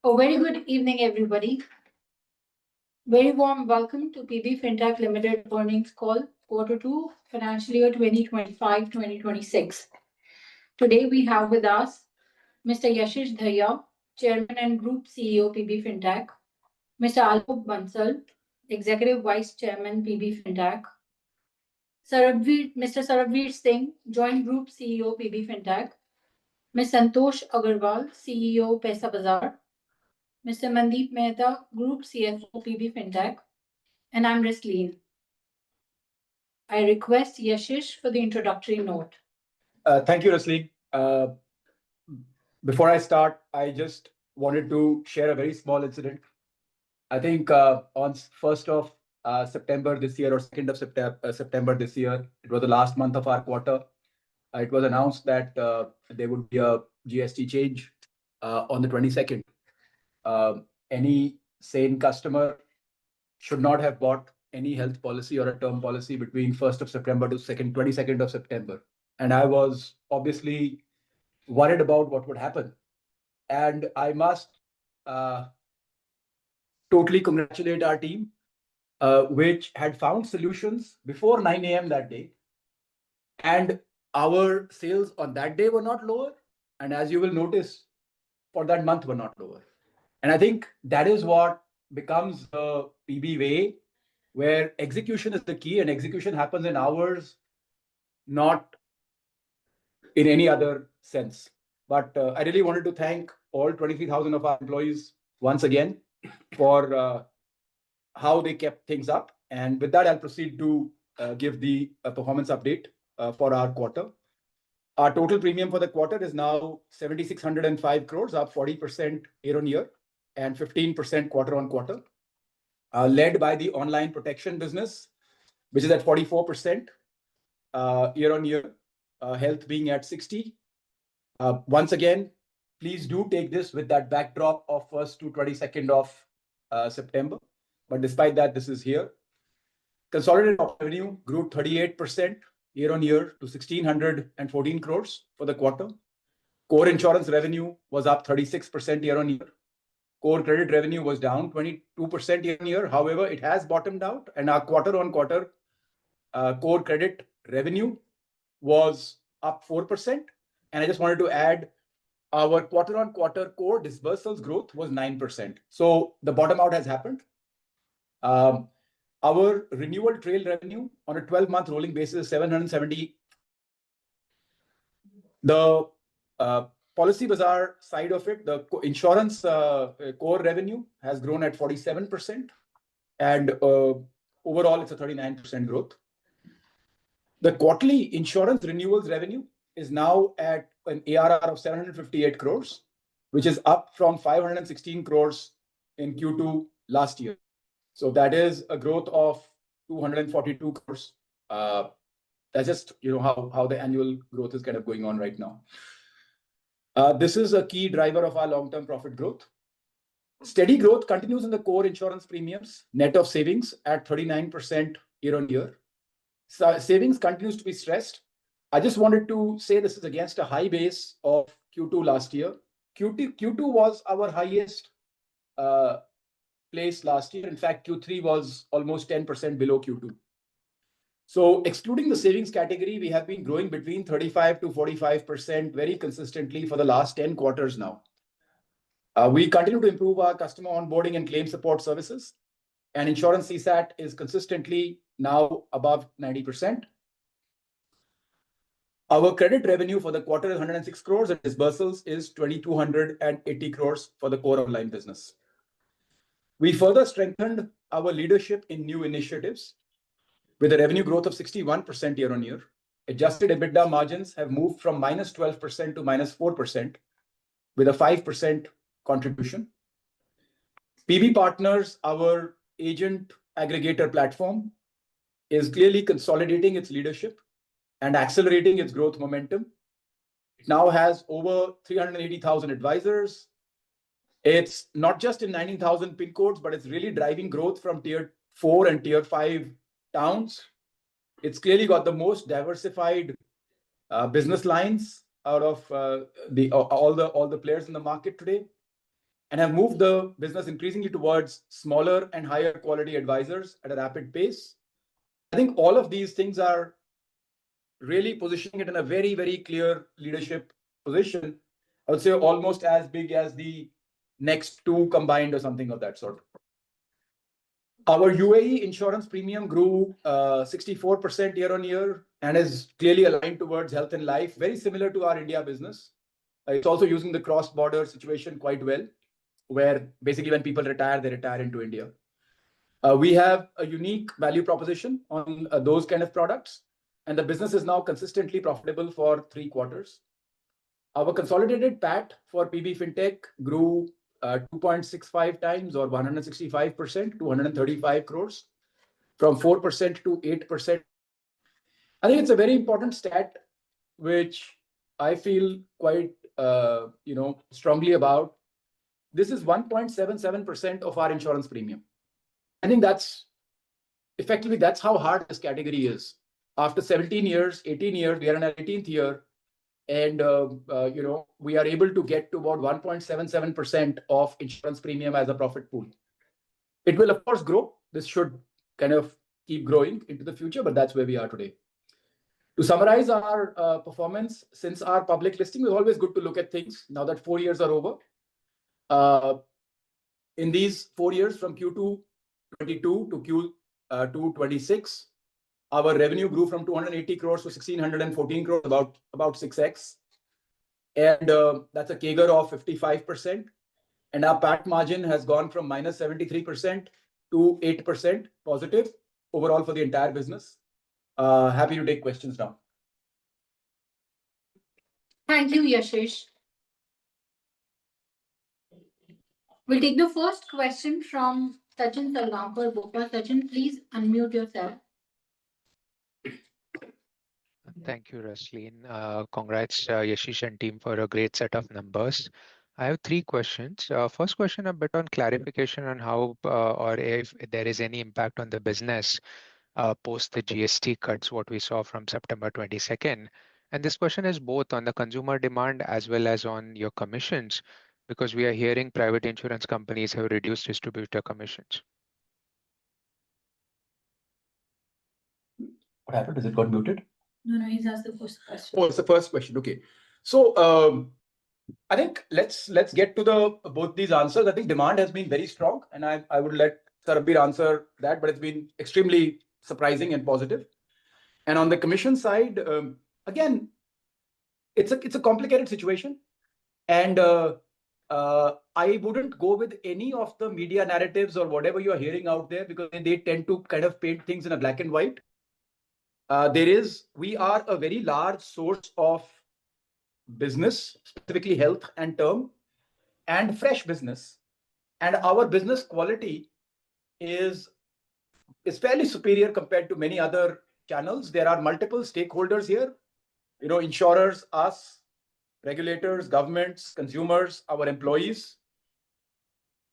A very good evening, everybody. Very warm welcome to PB Fintech Limited earnings call, quarter two, financial year 2025-2026. Today we have with us Mr. Yashish Dhaya, Chairman and Group CEO, PB Fintech, Mr. Alok Bansal, Executive Vice Chairman, PB Fintech, Mr. Sarabveer Singh, Joint Group CEO, PB Fintech, Ms. Santosh Agarwal, CEO, Pesa Bazaar, Mr. Mandeep Mehta, Group CFO, PB Fintech, and I'm Resleen. I request Yashish for the introductory note. Thank you, Rasleen. Before I start, I just wanted to share a very small incident. I think on 1st of September this year or 2nd of September this year, it was the last month of our quarter. It was announced that there would be a GST change on the 22nd. Any sane customer should not have bought any health policy or a term policy between 1st of September to 22nd of September. And I was obviously worried about what would happen. And I must totally congratulate our team, which had found solutions before 9 a.m. that day. And our sales on that day were not lower. And as you will notice, for that month were not lower. And I think that is what becomes the PB way, where execution is the key and execution happens in hours, not in any other sense. But I really wanted to thank all 23,000 of our employees once again for how they kept things up. And with that, I'll proceed to give the performance update for our quarter. Our total premium for the quarter is now 7,605 crores, up 40% year on year and 15% quarter on quarter, led by the online protection business, which is at 44% year on year, health being at 60. Once again, please do take this with that backdrop of 1st to 22nd of September. But despite that, this is here. Consolidated revenue grew 38% year on year to 1,614 crores for the quarter. Core insurance revenue was up 36% year on year. Core credit revenue was down 22% year on year. However, it has bottomed out, and our quarter on quarter core credit revenue was up 4%. And I just wanted to add, our quarter on quarter core disbursals growth was 9%. So the bottom out has happened. Our renewal trail revenue on a 12-month rolling basis is 770. The Policy Bazaar side of it, the insurance core revenue has grown at 47%. And overall, it's a 39% growth. The quarterly insurance renewals revenue is now at an ARR of 758 crores, which is up from 516 crores in Q2 last year. So that is a growth of 242 crores. That's just how the annual growth is kind of going on right now. This is a key driver of our long-term profit growth. Steady growth continues in the core insurance premiums, net of savings at 39% year on year. So savings continues to be stressed. I just wanted to say this is against a high base of Q2 last year. Q2 was our highest place last year. In fact, Q3 was almost 10% below Q2. So excluding the savings category, we have been growing between 35 to 45% very consistently for the last 10 quarters now. We continue to improve our customer onboarding and claim support services. And insurance CSAT is consistently now above 90%. Our credit revenue for the quarter is 106 crores and disbursals is 2,280 crores for the core online business. We further strengthened our leadership in new initiatives with a revenue growth of 61% year on year. Adjusted EBITDA margins have moved from minus 12% to minus 4% with a 5% contribution. PB Partners, our agent aggregator platform, is clearly consolidating its leadership and accelerating its growth momentum. It now has over 380,000 advisors. It's not just in 19,000 pin codes, but it's really driving growth from tier 4 and tier 5 towns. It's clearly got the most diversified business lines out of all the players in the market today. and have moved the business increasingly towards smaller and higher quality advisors at a rapid pace. I think all of these things are really positioning it in a very, very clear leadership position. I would say almost as big as the next two combined or something of that sort. Our UAE insurance premium grew 64% year on year and is clearly aligned towards health and life, very similar to our India business. It's also using the cross-border situation quite well, where basically when people retire, they retire into India. We have a unique value proposition on those kind of products, and the business is now consistently profitable for 3 quarters. Our consolidated PAT for PB Fintech grew 2.65 times or 165% to 135 crores, from 4% to 8%. I think it's a very important stat, which I feel quite strongly about. This is 1.77% of our insurance premium. I think that's how hard this category is. After 17 years, 18 years, we are in our 18th year, and we are able to get to about 1.77% of insurance premium as a profit pool. It will of course grow. This should kind of keep growing into the future, but that's where we are today. To summarize our performance since our public listing, it's always good to look at things now that 4 years are over. In these 4 years, from Q2 22 to Q2 26, our revenue grew from 280 crores to 1614 crores, about 6x. And that's a CAGR of 55%. And our PAT margin has gone from minus 73% to 8% positive overall for the entire business. Happy to take questions now. Thank you, Yashish. We'll take the first question from Sachin Salgaonkar. Sachin, please unmute yourself. Thank you, Rasleen. Congrats, Yashish and team, for a great set of numbers. I have 3 questions. First question, a bit on clarification on how or if there is any impact on the business post the GST cuts, what we saw from September 22nd. And this question is both on the consumer demand as well as on your commissions, because we are hearing private insurance companies have reduced distributor commissions. What happened? Is it got muted? No, he's asked the first question. Oh, it's the first question. Okay. So I think let's get to both these answers. I think demand has been very strong, and I would let Sarbir answer that, but it's been extremely surprising and positive. And on the commission side, again, it's a complicated situation, and I wouldn't go with any of the media narratives or whatever you're hearing out there, because they tend to kind of paint things in a black and white. We are a very large source of business, specifically health and term, and fresh business. And our business quality is fairly superior compared to many other channels. There are multiple stakeholders here, insurers, us, regulators, governments, consumers, our employees.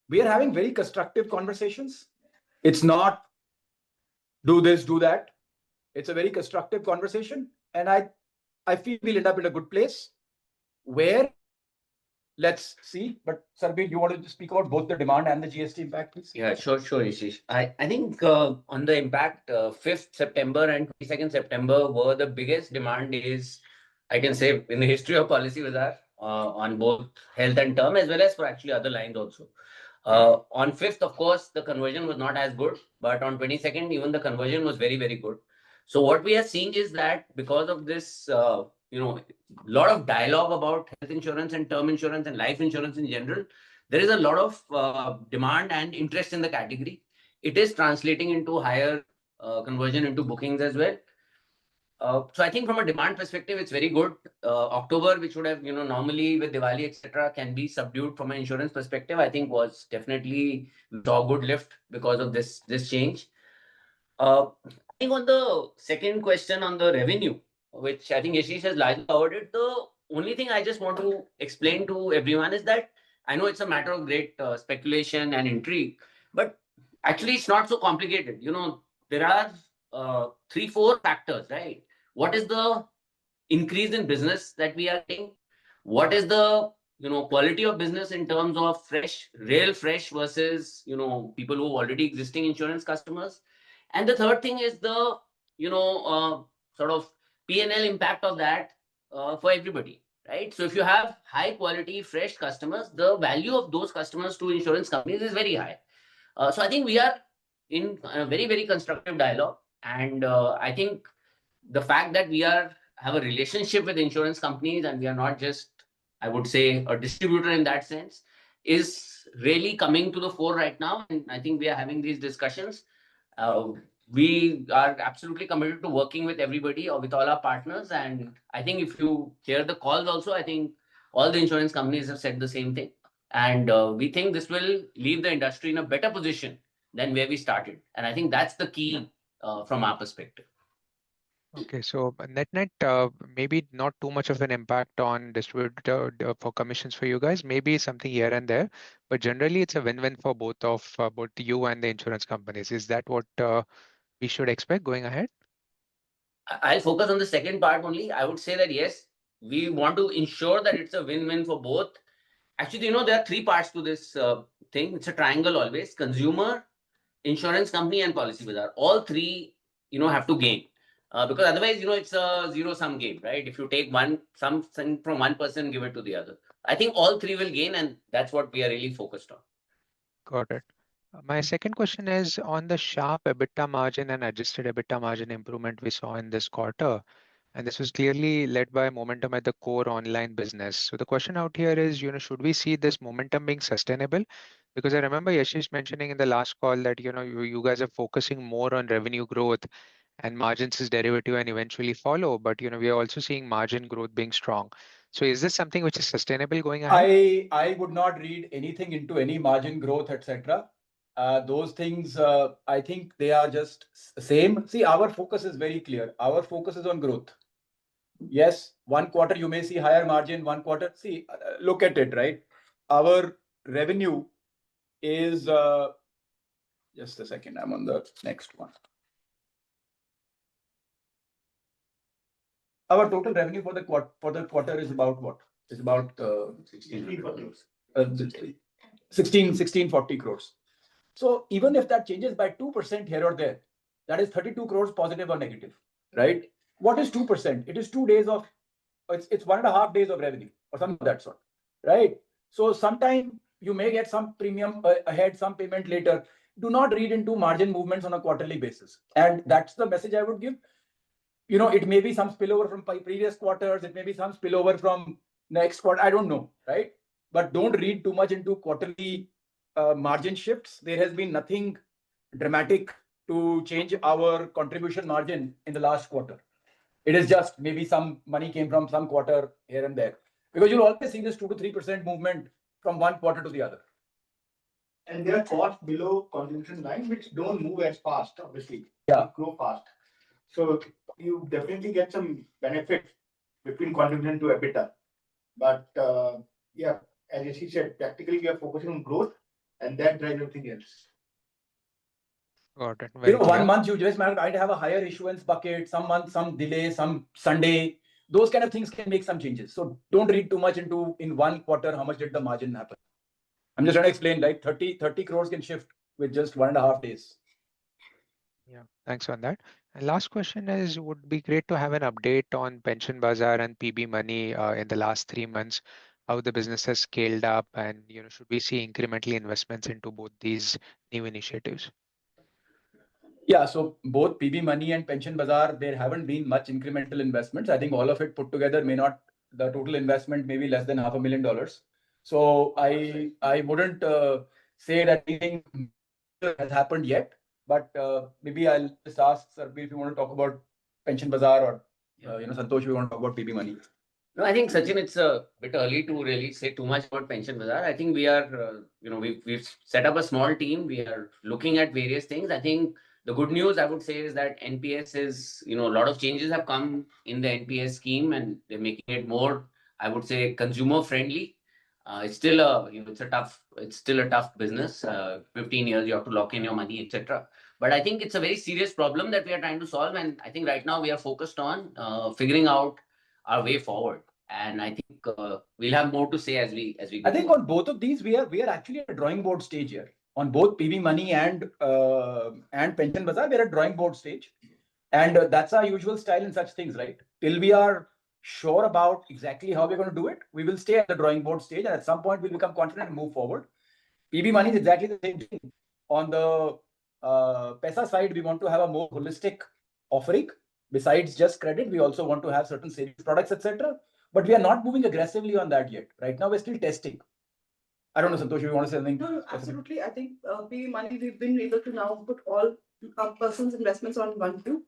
We are having very constructive conversations. It's not do this, do that. It's a very constructive conversation. And I feel we'll end up in a good place where, let's see. But Sarbir, you want to speak about both the demand and the GST impact, please? Yeah, sure, Yashish. I think on the impact, 5th September and 22nd September were the biggest demand days, I can say, in the history of Policybazaar, on both health and term, as well as for actually other lines also. On 5th, of course, the conversion was not as good, but on 22nd, even the conversion was very, very good. So what we are seeing is that because of this, lot of dialogue about health insurance and term insurance and life insurance in general, there is a lot of demand and interest in the category. It is translating into higher conversion into bookings as well. So I think from a demand perspective, it's very good. October, which would have, normally with Diwali, etc., can be subdued from an insurance perspective, I think was definitely saw a good lift because of this change. I think on the second question on the revenue, which I think Yashish has largely covered it, the only thing I just want to explain to everyone is that I know it's a matter of great speculation and intrigue, but actually it's not so complicated. There are 3-4 factors, right? What is the increase in business that we are seeing? What is the quality of business in terms of real fresh versus, people who are already existing insurance customers. And the third thing is the, sort of P&L impact of that for everybody, right? So if you have high quality, fresh customers, the value of those customers to insurance companies is very high. So I think we are in a very, very constructive dialogue. And I think the fact that we have a relationship with insurance companies and we are not just, I would say, a distributor in that sense, is really coming to the fore right now. And I think we are having these discussions. Uh, we are absolutely committed to working with everybody or with all our partners. And I think if you hear the calls also, I think all the insurance companies have said the same thing. And we think this will leave the industry in a better position than where we started. And I think that's the key from our perspective. Okay, so net, maybe not too much of an impact on distributor for commissions for you guys, maybe something here and there, but generally it's a win-win for both you and the insurance companies. Is that what we should expect going ahead? I'll focus on the second part only. I would say that yes, we want to ensure that it's a win-win for both. Actually, there are three parts to this thing. It's a triangle always: consumer, insurance company, and policy bazaar. All three, have to gain. Because otherwise, it's a zero-sum game, right? If you take something from one person, give it to the other. I think all three will gain, and that's what we are really focused on. Got it. My second question is on the sharp EBITDA margin and adjusted EBITDA margin improvement we saw in this quarter. And this was clearly led by momentum at the core online business. So the question out here is, should we see this momentum being sustainable? Because I remember Yashish mentioning in the last call that, you guys are focusing more on revenue growth and margins is derivative and eventually follow. But, we are also seeing margin growth being strong. So is this something which is sustainable going ahead? I would not read anything into any margin growth, etc. Those things, I think they are just same. See, our focus is very clear. Our focus is on growth. Yes, one quarter you may see higher margin, one quarter. See, look at it, right? Our revenue is just a second. I'm on the next one. Our total revenue for the quarter is about what? It's about 1640 crores. So even if that changes by 2% here or there, that is 32 crores positive or negative, right? What is 2%? It is 2 days of, it's 1.5 days of revenue or something of that sort, right? So sometime you may get some premium ahead, some payment later. Do not read into margin movements on a quarterly basis. And that's the message I would give. It may be some spillover from previous quarters. It may be some spillover from next quarter. I don't know, right? But don't read too much into quarterly margin shifts. There has been nothing dramatic to change our contribution margin in the last quarter. It is just maybe some money came from some quarter here and there. Because you'll always see this 2 to 3% movement from one quarter to the other. And there are costs below contribution line which don't move as fast, obviously. Yeah. They grow fast. So you definitely get some benefit between contribution to EBITDA. But yeah, as he said, practically we are focusing on growth and that drives everything else. Got it. Very One clear. month you just might have a higher issuance bucket, some month, some delay, some Sunday. Those kind of things can make some changes. So don't read too much into in one quarter how much did the margin happen. I'm just trying to explain, like 30 crores can shift with just 1.5 days. Yeah, thanks on that. And last question is, would be great to have an update on Pension Bazaar and PB Money in the last 3 months, how the business has scaled up, and should we see incremental investments into both these new initiatives? Yeah, so both PB Money and Pension Bazaar, there haven't been much incremental investments. I think all of it put together the total investment may be less than $500,000. So I wouldn't say that anything has happened yet, but maybe I'll just ask Sarbir if you want to talk about Pension Bazaar or Santosh, if you want to talk about PB Money. No, I think Sachin, it's a bit early to really say too much about Pension Bazaar. I think we are, we've set up a small team. We are looking at various things. I think the good news I would say is that NPS is, a lot of changes have come in the NPS scheme and they're making it more, I would say, consumer friendly. It's still it's still a tough business. 15 years, you have to lock in your money, etc. But I think it's a very serious problem that we are trying to solve. And I think right now we are focused on figuring out our way forward. And I think we'll have more to say as we go. I think on both of these, we are actually at a drawing board stage here. On both PB Money and Pension Bazaar, we are at drawing board stage, and that's our usual style in such things, right? Till we are sure about exactly how we're going to do it, we will stay at the drawing board stage, and at some point we'll become confident and move forward. PB Money is exactly the same thing. On the Pesa side, we want to have a more holistic offering. Besides just credit, we also want to have certain savings products, etc. But we are not moving aggressively on that yet. Right now, we're still testing. I don't know, Santosh, if you want to say something? No, absolutely. I think PV Money, we've been able to now put all our person's investments on one view.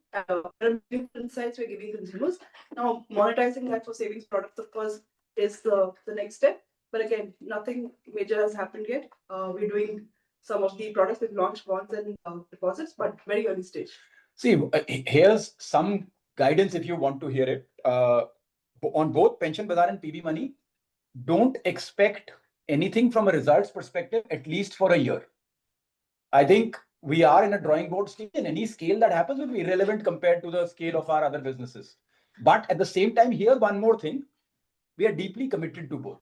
New insights we're giving consumers. Now, monetizing that for savings products, of course, is the next step. But again, nothing major has happened yet. We're doing some of the products. We've launched bonds and deposits, but very early stage. See, here's some guidance if you want to hear it. On both Pension Bazaar and PB Money, don't expect anything from a results perspective, at least for a year. I think we are in a drawing board stage, and any scale that happens will be irrelevant compared to the scale of our other businesses. But at the same time, here, one more thing, we are deeply committed to both.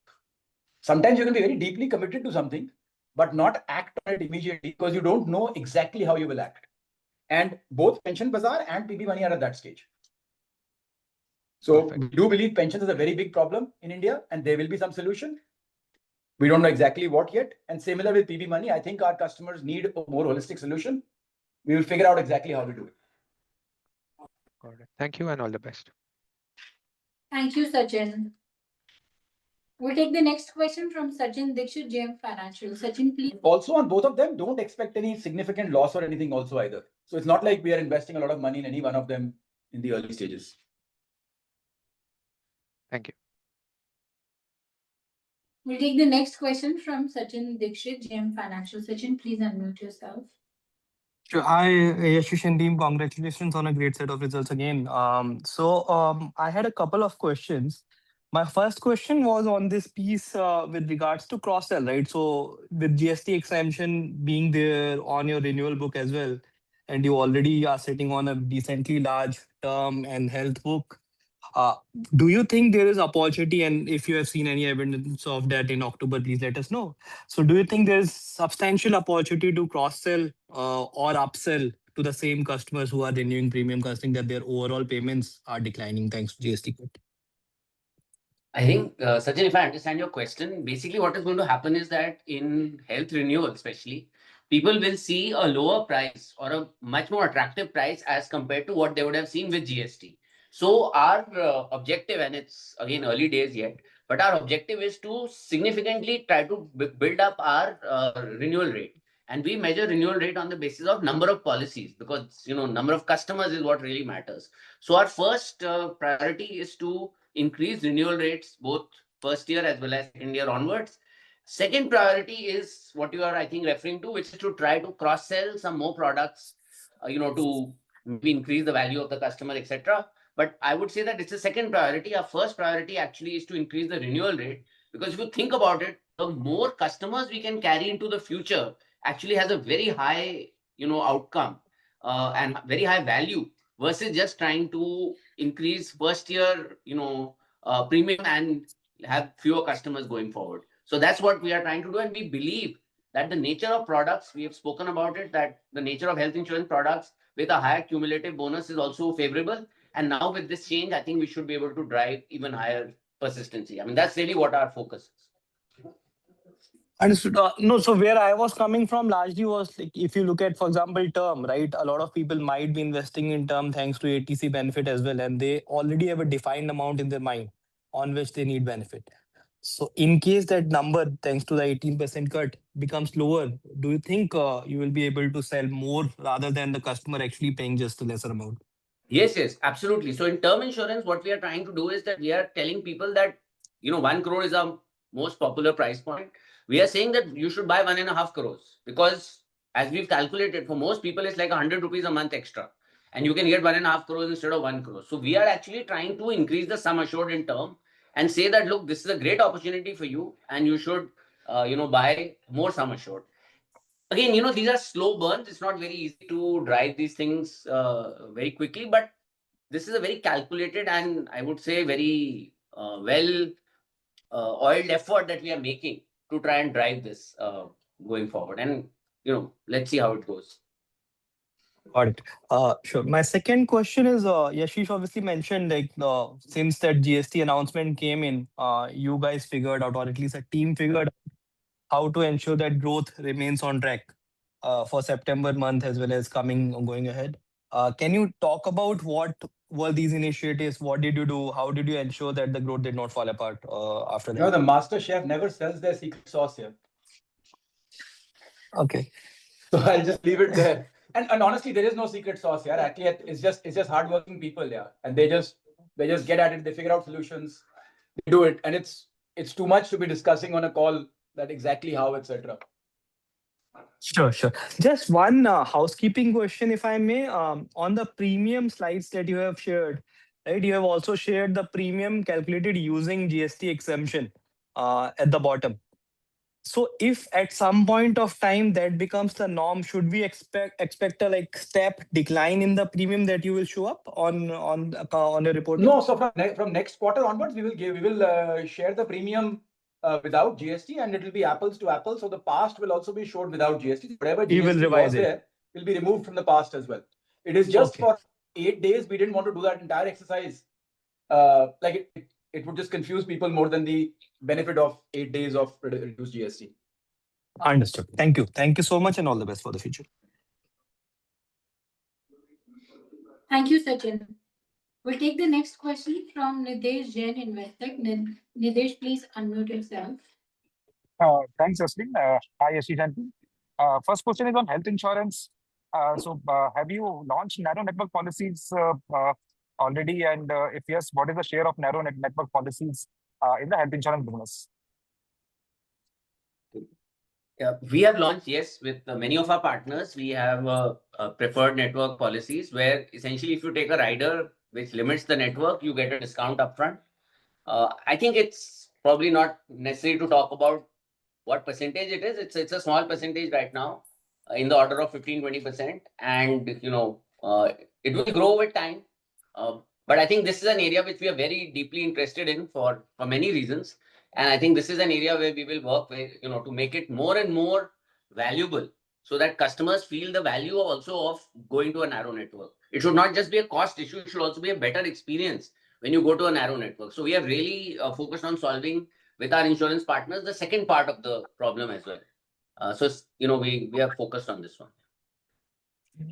Sometimes you can be very deeply committed to something, but not act on it immediately because you don't know exactly how you will act. And both Pension Bazaar and PB Money are at that stage. So Perfect. we do believe pensions is a very big problem in India, and there will be some solution. We don't know exactly what yet. And similar with PB Money, I think our customers need a more holistic solution. We will figure out exactly how to do it. Got it. Thank you and all the best. Thank you, Sachin. We'll take the next question from Sachin Dixit, JM Financial. Sachin, please. Also, on both of them, don't expect any significant loss or anything also either. So it's not like we are investing a lot of money in any one of them in the early stages. Thank you. We'll take the next question from Sachin Dixit, JM Financial. Sachin, please unmute yourself. Sure. Hi, Yashish and team. Congratulations on a great set of results again. I had a couple of questions. My first question was on this piece with regards to cross-sell, right? So with GST exemption being there on your renewal book as well, and you already are sitting on a decently large term and health book, uh, do you think there is opportunity? And if you have seen any evidence of that in October, please let us know. So do you think there is substantial opportunity to cross-sell or upsell to the same customers who are renewing premium, considering that their overall payments are declining thanks to GST cut? I think, Sachin, if I understand your question, basically what is going to happen is that in health renewal, especially, people will see a lower price or a much more attractive price as compared to what they would have seen with GST. So our objective, and it's again early days yet, but our objective is to significantly try to build up our renewal rate. And we measure renewal rate on the basis of number of policies because, number of customers is what really matters. So our first priority is to increase renewal rates both first year as well as second year onwards. Second priority is what you are, I think, referring to, which is to try to cross-sell some more products, to maybe increase the value of the customer, etc. But I would say that it's a second priority. Our first priority actually is to increase the renewal rate because if you think about it, the more customers we can carry into the future actually has a very high, outcome and very high value versus just trying to increase first year, premium and have fewer customers going forward. So that's what we are trying to do. And we believe that the nature of products, we have spoken about it, that the nature of health insurance products with a higher cumulative bonus is also favorable. And now with this change, I think we should be able to drive even higher persistency. I mean, that's really what our focus is. Understood. No, so where I was coming from largely was like if you look at, for example, term, right? A lot of people might be investing in term thanks to ATC benefit as well, and they already have a defined amount in their mind on which they need benefit. So in case that number, thanks to the 18% cut, becomes lower, do you think you will be able to sell more rather than the customer actually paying just a lesser amount? Yes, absolutely. So in term insurance, what we are trying to do is that we are telling people that, 1 crore is our most popular price point. We are saying that you should buy 1.5 crores because as we've calculated, for most people, it's like 100 rupees a month extra. And you can get 1.5 crores instead of 1 crore. So we are actually trying to increase the sum assured in term and say that, look, this is a great opportunity for you and you should, buy more sum assured. Again, these are slow burns. It's not very easy to drive these things very quickly, but this is a very calculated and I would say very well oiled effort that we are making to try and drive this going forward. And let's see how it goes. Got it. Sure. My second question is, Yashish obviously mentioned like since that GST announcement came in, you guys figured out, or at least a team figured out how to ensure that growth remains on track for September month as well as going ahead. Can you talk about what were these initiatives? What did you do? How did you ensure that the growth did not fall apart after that? The master chef never sells their secret sauce here. Okay. So I'll just leave it there. And honestly, there is no secret sauce here. Actually, it's just hardworking people, yeah. And they just get at it, they figure out solutions, they do it. And it's too much to be discussing on a call that exactly how, etc. Sure, sure. Just one housekeeping question, if I may. On the premium slides that you have shared, right? You have also shared the premium calculated using GST exemption at the bottom. So, if at some point of time that becomes the norm, should we expect a like step decline in the premium that you will show up on a report? No, so from next quarter onwards, we will share the premium without GST, and it will be apples to apples. So the past will also be showed without GST. Whatever You will GST revise was it. there will be removed from the past as well. It is just Okay. for 8 days. We didn't want to do that entire exercise. It would just confuse people more than the benefit of 8 days of reduced GST. Understood. Thank you. Thank you so much, and all the best for the future. Thank you, Sachin. We'll take the next question from Nidesh Jain, Investec. Nidesh, please unmute yourself. Thanks, Jasleen. Hi, Yashish and team. First question is on health insurance. Have you launched narrow network policies already? And if yes, what is the share of narrow network policies in the health insurance business? Yeah, we have launched, yes, with many of our partners. We have preferred network policies where essentially if you take a rider which limits the network, you get a discount upfront. I think it's probably not necessary to talk about what percentage it is. It's a small percentage right now, in the order of 15-20%. And, it will grow with time. But I think this is an area which we are very deeply interested in for many reasons. And I think this is an area where we will work with, to make it more and more valuable so that customers feel the value also of going to a narrow network. It should not just be a cost issue. It should also be a better experience when you go to a narrow network. So we are really focused on solving with our insurance partners the second part of the problem as well. We are focused on this one.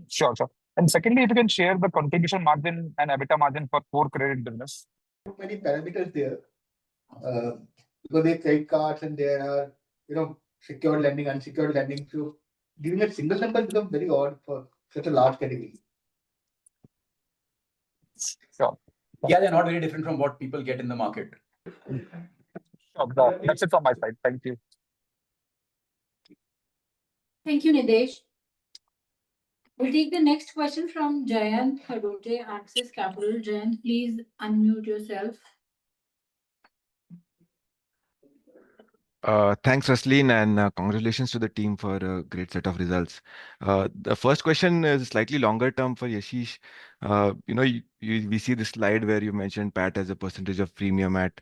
Sure, sure. And secondly, if you can share the contribution margin and EBITDA margin for core credit business. Many parameters there. Because they have credit cards and there are, secured lending, unsecured lending. So giving a single number becomes very odd for such a large category. Sure. Yeah, they're not very different from what people get in the market. Sure. That's it from my side. Thank you. Thank you, Nidesh. We'll take the next question from Jayant Kharote, Axis Capital. Jayant, please unmute yourself. Thanks, Rasleen, and congratulations to the team for a great set of results. The first question is slightly longer term for Yashish. We see the slide where you mentioned PAT as a percentage of premium at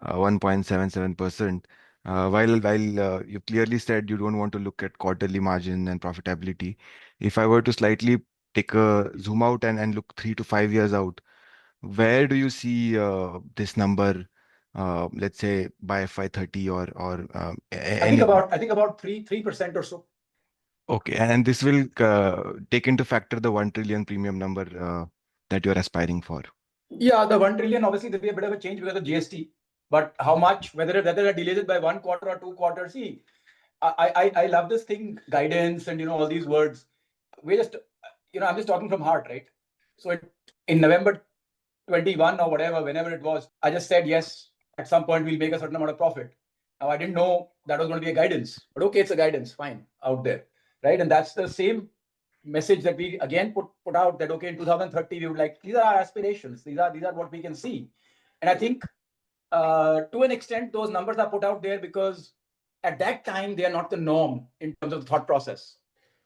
1.77%. While you clearly said you don't want to look at quarterly margin and profitability, if I were to slightly take a zoom out and look 3 to 5 years out, where do you see this number? Let's say by FY30 or I think about 3% or so. Okay, and this will take into factor the 1 trillion premium number that you're aspiring for. Yeah, the 1 trillion, obviously there'll be a bit of a change because of GST. But how much, whether it delays it by 1 quarter or 2 quarters, see, I love this thing, guidance and all these words. We just, I'm just talking from heart, right? So in November 21 or whatever, whenever it was, I just said yes, at some point we'll make a certain amount of profit. Now I didn't know that was going to be a guidance, but okay, it's a guidance, fine, out there, right? And that's the same message that we again put out, that okay, in 2030 we would like, these are our aspirations, these are what we can see. And I think to an extent those numbers are put out there because at that time they are not the norm in terms of the thought process.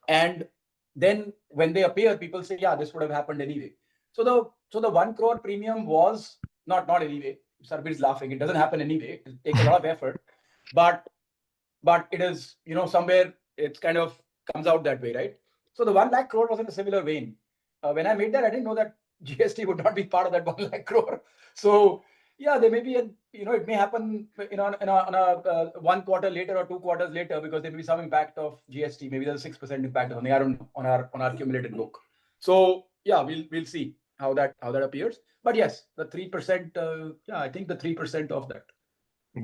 And then when they appear, people say, yeah, this would have happened anyway. So the 1 crore premium was not anyway. Sarbir is laughing. It doesn't happen anyway. It takes a lot of effort, but it is, somewhere it's kind of comes out that way, right? So the 1 lakh crore was in a similar vein. When I made that, I didn't know that GST would not be part of that 1 lakh crore. So yeah, there may be it may happen, on a 1 quarter later or 2 quarters later, because there may be some impact of GST. Maybe there's a 6% impact or something. I don't know, on our accumulated book. So yeah, we'll see how that appears. But yes, the 3%. Yeah, I think the 3% of that.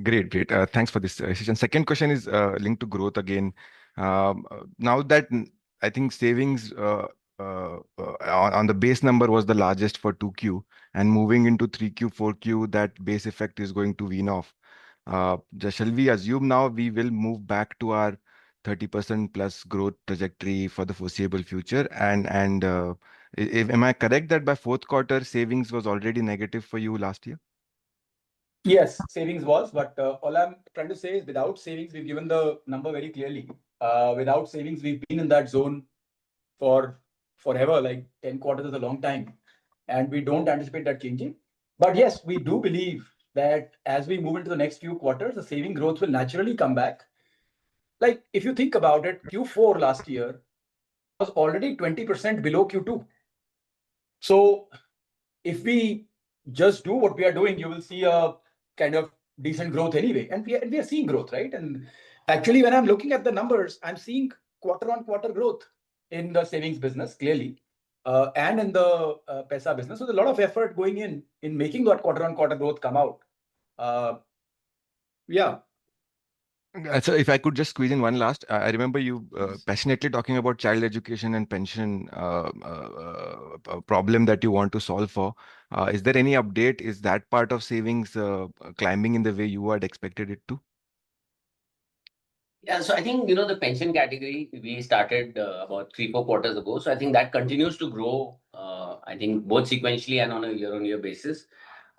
Great, great. Thanks for this session. Second question is linked to growth again. Now that I think savings on the base number was the largest for 2Q, and moving into 3Q, 4Q, that base effect is going to wean off. Shall we assume now we will move back to our 30% plus growth trajectory for the foreseeable future? And am I correct that by fourth quarter, savings was already negative for you last year? Yes, savings was, but all I'm trying to say is without savings, we've given the number very clearly. Without savings, we've been in that zone for forever, like 10 quarters is a long time, and we don't anticipate that changing. But yes, we do believe that as we move into the next few quarters, the saving growth will naturally come back. Like if you think about it, Q4 last year was already 20% below Q2. So if we just do what we are doing, you will see a kind of decent growth anyway. And we are seeing growth, right? And actually, when I'm looking at the numbers, I'm seeing quarter-on-quarter growth in the savings business, clearly, and in the Pesa business. So there's a lot of effort going in making that quarter-on-quarter growth come out. Yeah. So if I could just squeeze in one last, I remember you passionately talking about child education and pension problem that you want to solve for. Is there any update? Is that part of savings climbing in the way you had expected it to? Yeah, so I think, the pension category, we started about 3-4 quarters ago. So I think that continues to grow, I think both sequentially and on a year-on-year basis.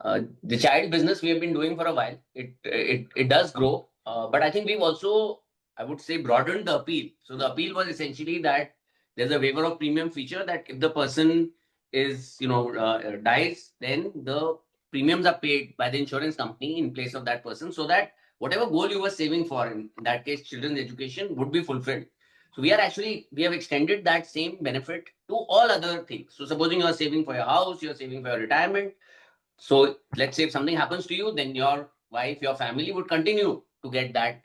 The child business we have been doing for a while. It does grow, but I think we've also, I would say, broadened the appeal. So the appeal was essentially that there's a waiver of premium feature that if the person is, dies, then the premiums are paid by the insurance company in place of that person, so that whatever goal you were saving for, in that case, children's education, would be fulfilled. So we have extended that same benefit to all other things. So supposing you are saving for your house, you're saving for your retirement. So let's say if something happens to you, then your wife, your family would continue to get that,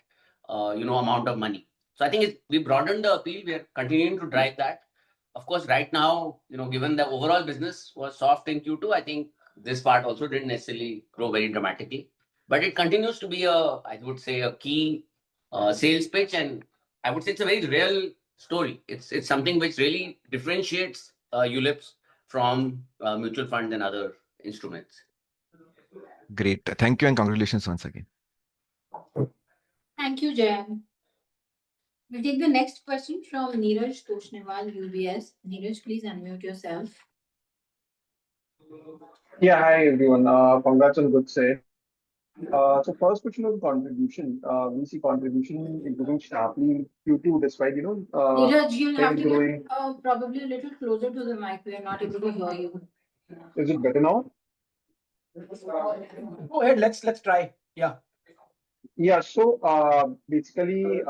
amount of money. So I think we broadened the appeal. We are continuing to drive that. Of course, right now, given the overall business was soft in Q2, I think this part also didn't necessarily grow very dramatically. But it continues to be I would say, a key sales pitch, and I would say it's a very real story. It's something which really differentiates ULIPs from mutual funds and other instruments. Great. Thank you and congratulations once again. Thank you, Jayan. We'll take the next question from Neeraj Toshniwal, UBS. Neeraj, please unmute yourself. Yeah, hi everyone. Congrats on good set. So first question on contribution. We see contribution improving sharply in Q2 despite, Neeraj, you'll have sales to growing. get probably a little closer to the mic. We are not able to hear you. Is it better now? Go ahead. Let's try. Yeah. Yeah, so basically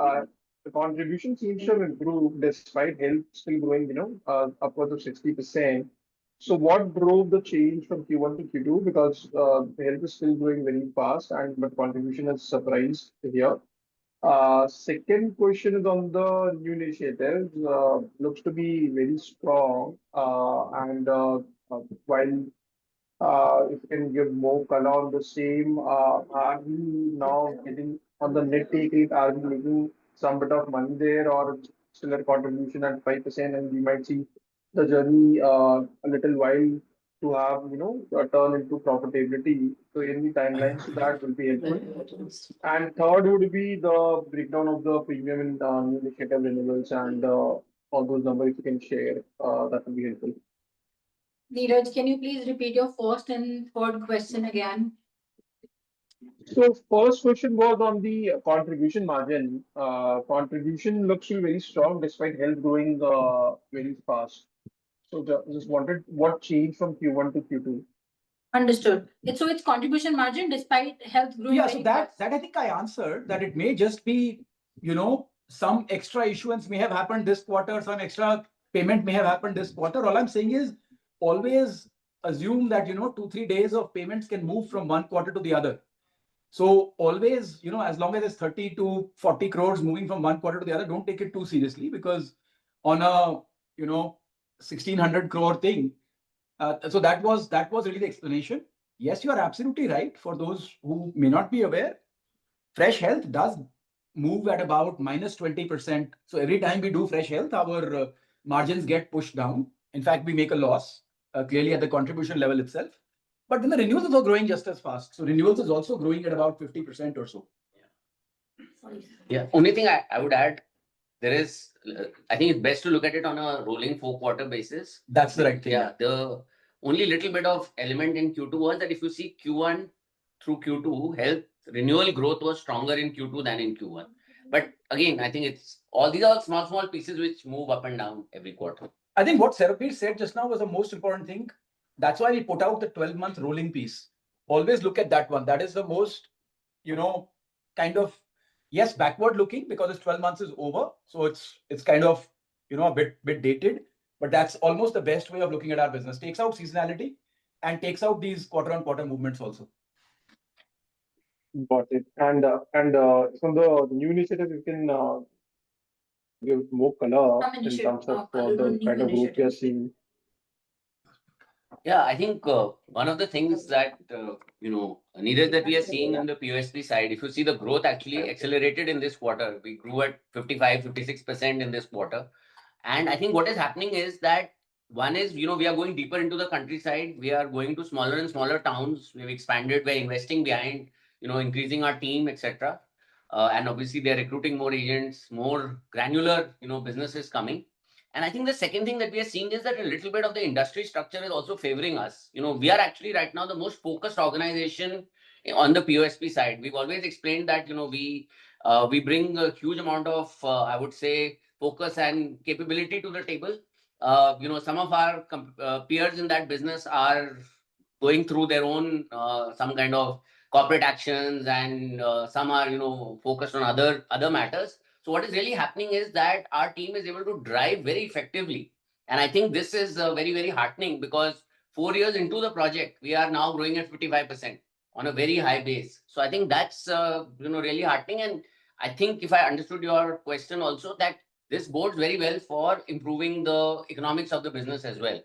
the contribution seems to have improved despite health still growing, upwards of 60%. So what drove the change from Q1 to Q2? Because health is still growing very fast, and but contribution has surprised here. Second question is on the new initiatives. Looks to be very strong. And while if you can give more color on the same, are we now getting on the net take rate? Are we making some bit of money there, or still a contribution at 5%, and we might see the journey a little while to have, a turn into profitability? So any timelines to that will be helpful. And third would be the breakdown of the premium in new initiative renewals and all those numbers if you can share, that would be helpful. Neeraj, can you please repeat your first and third question again? So first question was on the contribution margin. Contribution looks to be very strong despite health growing very fast. So just wanted what changed from Q1 to Q2? Understood. So it's contribution margin despite health growing. Yeah, so that I think I answered that it may just be, some extra issuance may have happened this quarter, some extra payment may have happened this quarter. All I'm saying is always assume that, 2-3 days of payments can move from one quarter to the other. So always, as long as it's 30 to 40 crores moving from one quarter to the other, don't take it too seriously, because on a, 1600 crore thing, so that was really the explanation. Yes, you are absolutely right. For those who may not be aware, fresh health does move at about -20%. So every time we do fresh health, our margins get pushed down. In fact, we make a loss clearly at the contribution level itself. But then the renewals are growing just as fast. So renewals is also growing at about 50% or so. Yeah. Only thing I would add, there is, I think it's best to look at it on a rolling 4-quarter basis. That's the right thing. Yeah. The only little bit of element in Q2 was that if you see Q1 through Q2, health renewal growth was stronger in Q2 than in Q1. But again, I think it's all these are small pieces which move up and down every quarter. I think what Sarbvir said just now was the most important thing. That's why we put out the 12-month rolling piece. Always look at that one. That is the most, kind of, yes, backward looking, because it's 12 months is over. So it's kind of, a bit dated, but that's almost the best way of looking at our business. Takes out seasonality and takes out these quarter-on-quarter movements also. Got it. And from the new initiative, you can give more color Some in initiative, terms of color on the new kind of growth we are initiatives. seeing. Yeah, I think one of the things that, needed that we are seeing on the POSP side, if you see the growth actually accelerated in this quarter, we grew at 55-56% in this quarter. And I think what is happening is that one is, we are going deeper into the countryside. We are going to smaller and smaller towns. We've expanded. We're investing behind, increasing our team, etc. And obviously, they're recruiting more agents, more granular, businesses coming. And I think the second thing that we are seeing is that a little bit of the industry structure is also favoring us. We are actually right now the most focused organization on the POSP side. We've always explained that, we bring a huge amount of, I would say, focus and capability to the table. Some of our peers in that business are going through their own some kind of corporate actions, and some are focused on other matters. So what is really happening is that our team is able to drive very effectively, and I think this is very, very heartening, because 4 years into the project, we are now growing at 55% on a very high base. So I think that's really heartening, and I think if I understood your question also, that this bodes very well for improving the economics of the business as well.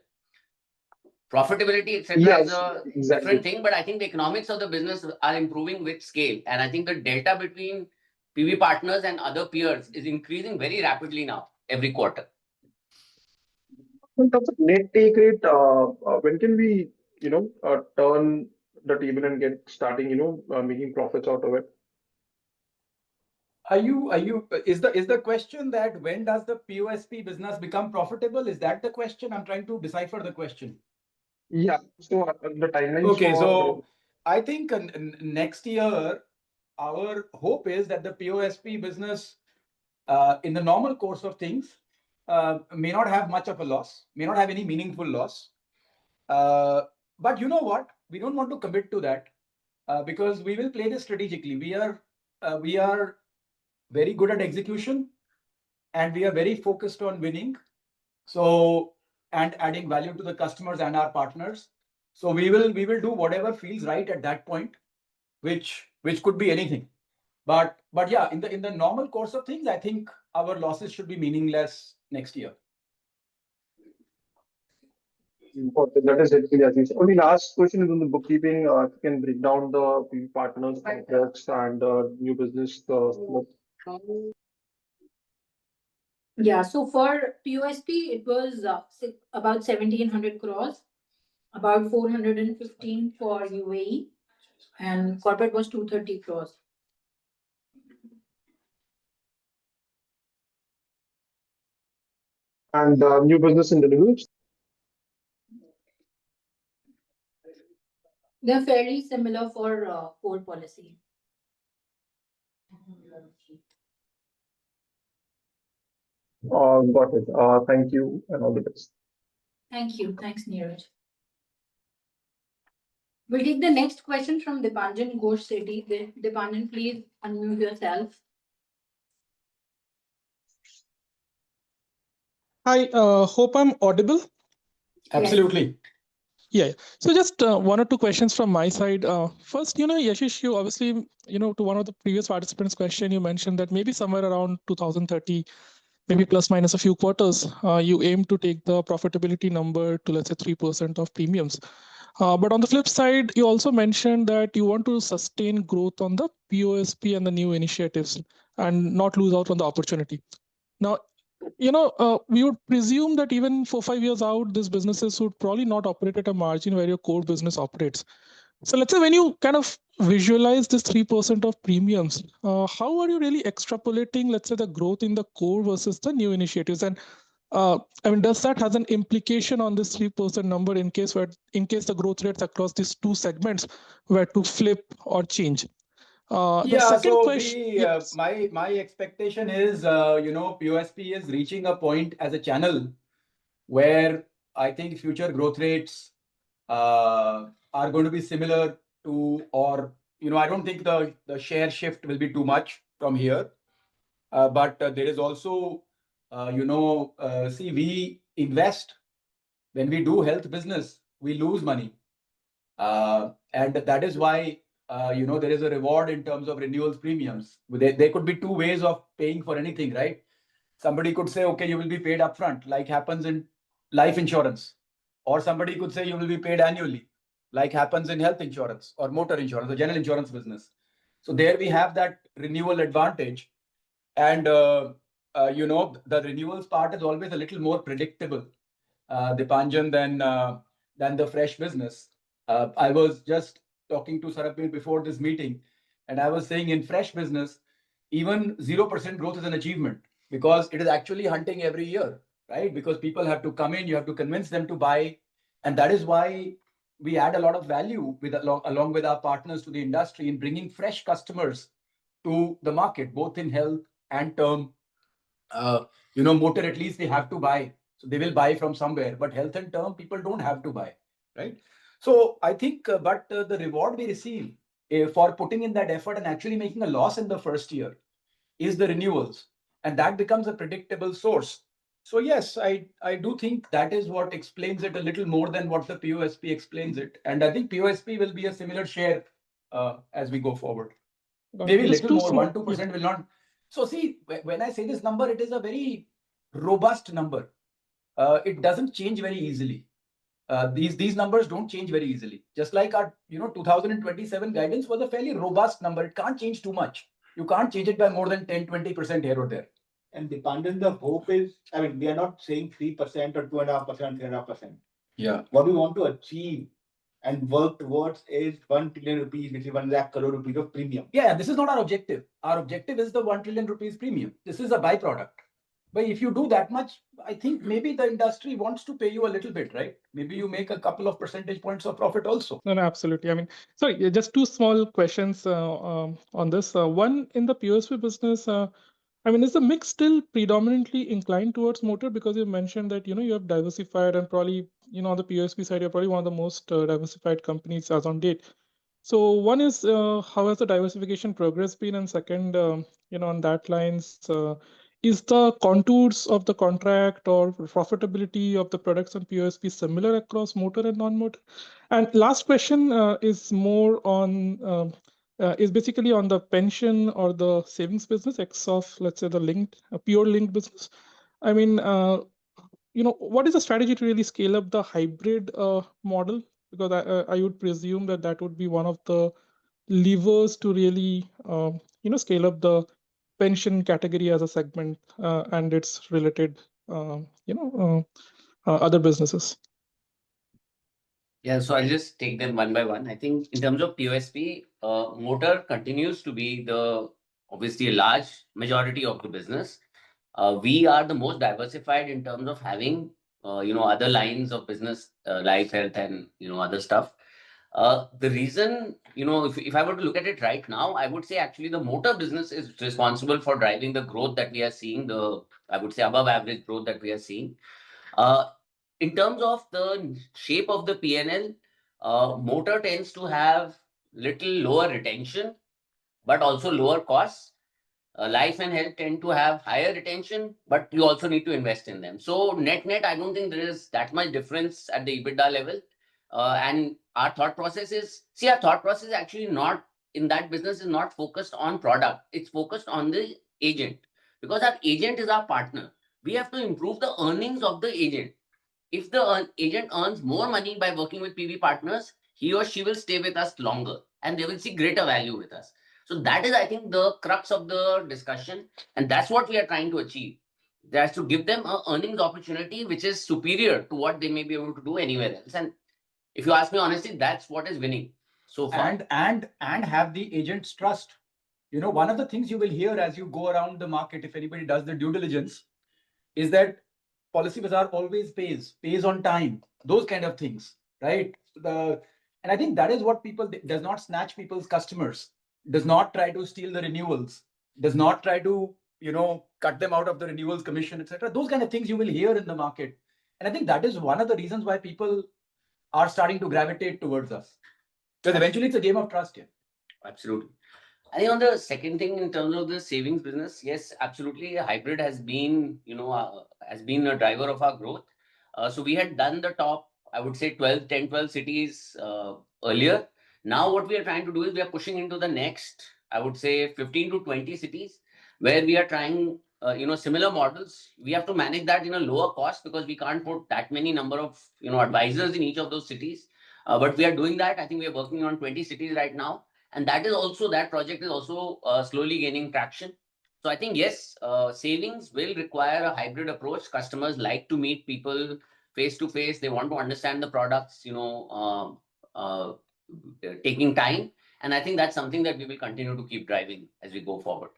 Profitability, etc., Yes, is a exactly. different thing, but I think the economics of the business are improving with scale. And I think the delta between PB Partners and other peers is increasing very rapidly now, every quarter. In terms of net take rate, when can we, turn the table and get starting, making profits out of it? Is the question that when does the POSP business become profitable? Is that the question? I'm trying to decipher the question. Yeah. So the timelines Okay, for so I think next year, our hope is that the POSP business, in the normal course of things, may not have much of a loss, may not have any meaningful loss. But you know what? We don't want to commit to that, because we will play this strategically. We are very good at execution, and we are very focused on winning. So, and adding value to the customers and our partners. So we will do whatever feels right at that point, which could be anything. But yeah, in the normal course of things, I think our losses should be meaningless next year. Okay, that is it. Yes. Only last question is on the bookkeeping. If you can break down the PB Partners contracts and new business. Yeah, so for POSP, it was about 1,700 crores, about 415 for UAE, and corporate was 230 crores. And new business in deliveries? They're fairly similar for core policy. Got it. Thank you and all the best. Thank you. Thanks, Neeraj. We'll take the next question from Dipanjan Ghosh City. Dipanjan, please unmute yourself. Hi, hope I'm audible. Absolutely. Yeah. So just one or two questions from my side. First, Yashish, you obviously, to one of the previous participants' question, you mentioned that maybe somewhere around 2030, maybe plus minus a few quarters, you aim to take the profitability number to, let's say, 3% of premiums. But on the flip side, you also mentioned that you want to sustain growth on the POSP and the new initiatives and not lose out on the opportunity. Now, we would presume that even 4 5 years out, these businesses would probably not operate at a margin where your core business operates. So let's say when you kind of visualize this 3% of premiums, how are you really extrapolating, let's say, the growth in the core versus the new initiatives? And I mean, does that has an implication on this 3% number in case the growth rates across these two segments were to flip or change? The Yeah, second so question, yes. my expectation is, POSP is reaching a point as a channel where I think future growth rates are going to be similar to, or I don't think the share shift will be too much from here. But there is also, see, we invest when we do health business, we lose money, and that is why there is a reward in terms of renewals premiums. There could be two ways of paying for anything, right? Somebody could say, okay, you will be paid upfront, like happens in life insurance, or somebody could say you will be paid annually, like happens in health insurance or motor insurance or general insurance business. So there we have that renewal advantage, and the renewals part is always a little more predictable, Dipanjan, than the fresh business. I was just talking to Sarabir before this meeting, and I was saying in fresh business, even 0% growth is an achievement because it is actually hunting every year, right? Because people have to come in, you have to convince them to buy, and that is why we add a lot of value along with our partners to the industry in bringing fresh customers to the market, both in health and term. Motor, at least they have to buy. So they will buy from somewhere. But health and term, people don't have to buy, right? So I think, the reward we receive for putting in that effort and actually making a loss in the first year is the renewals. And that becomes a predictable source. So yes, I do think that is what explains it a little more than what the POSP explains it. And I think POSP will be a similar share as we go forward. Maybe Just little two more, small, 1 2% will not. So see, when I say this number, it is a very robust number. It doesn't change very easily. These numbers don't change very easily. Just like our 2027 guidance was a fairly robust number. It can't change too much. You can't change it by more than 10 20% here or there. And depending the hope is, I mean, we are not saying 3% or 2.5%, 3.5%. Yeah. What we want to achieve and work towards is 1 trillion rupees, which is 1 lakh crore rupees of premium. Yeah, this is not our objective. Our objective is the 1 trillion rupees premium. This is a byproduct. But if you do that much, I think maybe the industry wants to pay you a little bit, right? Maybe you make a couple of percentage points of profit also. No, absolutely. I mean, sorry, just two small questions on this. One, in the POSP business, I mean, is the mix still predominantly inclined towards motor? Because you mentioned that, you have diversified and probably, on the POSP side, you're probably one of the most diversified companies as on date. So one is, how has the diversification progress been? And second, on that lines, is the contours of the contract or profitability of the products on POSP similar across motor and non-motor? And last question is more on is basically on the pension or the savings business, X of, let's say, the linked, pure linked business. I mean, what is the strategy to really scale up the hybrid model? Because I would presume that that would be one of the levers to really, scale up the pension category as a segment and its related, other businesses. Yeah, so I'll just take them one by one. I think in terms of POSP, motor continues to be obviously a large majority of the business. We are the most diversified in terms of having, other lines of business, life, health, and, other stuff. The reason, if I were to look at it right now, I would say actually the motor business is responsible for driving the growth that we are seeing, I would say above average growth that we are seeing. In terms of the shape of the PNL, Motor tends to have little lower retention, but also lower costs. Life and health tend to have higher retention, but you also need to invest in them. So net, I don't think there is that much difference at the EBITDA level. And our thought process is, see, our thought process is actually not in that business is not focused on product. It's focused on the agent because our agent is our partner. We have to improve the earnings of the agent. If the agent earns more money by working with PB partners, he or she will stay with us longer and they will see greater value with us. So that is, I think, the crux of the discussion. And that's what we are trying to achieve. That's to give them a earnings opportunity which is superior to what they may be able to do anywhere else. And if you ask me honestly, that's what is winning so far. And have the agent's trust. You know, one of the things you will hear as you go around the market, if anybody does the due diligence, is that Policy Bazaar always pays on time, those kind of things, right? And I think that is what people does not snatch people's customers, does not try to steal the renewals, does not try to cut them out of the renewals commission, etc. Those kind of things you will hear in the market, and I think that is one of the reasons why people are starting to gravitate towards us, because eventually it's a game of trust here. Absolutely. I think on the second thing in terms of the savings business, yes, absolutely. Hybrid has been, has been a driver of our growth. So we had done the top, I would say 12 cities earlier. Now what we are trying to do is we are pushing into the next, I would say 15 to 20 cities where we are trying, similar models. We have to manage that in a lower cost because we can't put that many number of, advisors in each of those cities. But we are doing that. I think we are working on 20 cities right now. And that project is also slowly gaining traction. So I think, yes, savings will require a hybrid approach. Customers like to meet people face to face. They want to understand the products, taking time. And I think that's something that we will continue to keep driving as we go forward.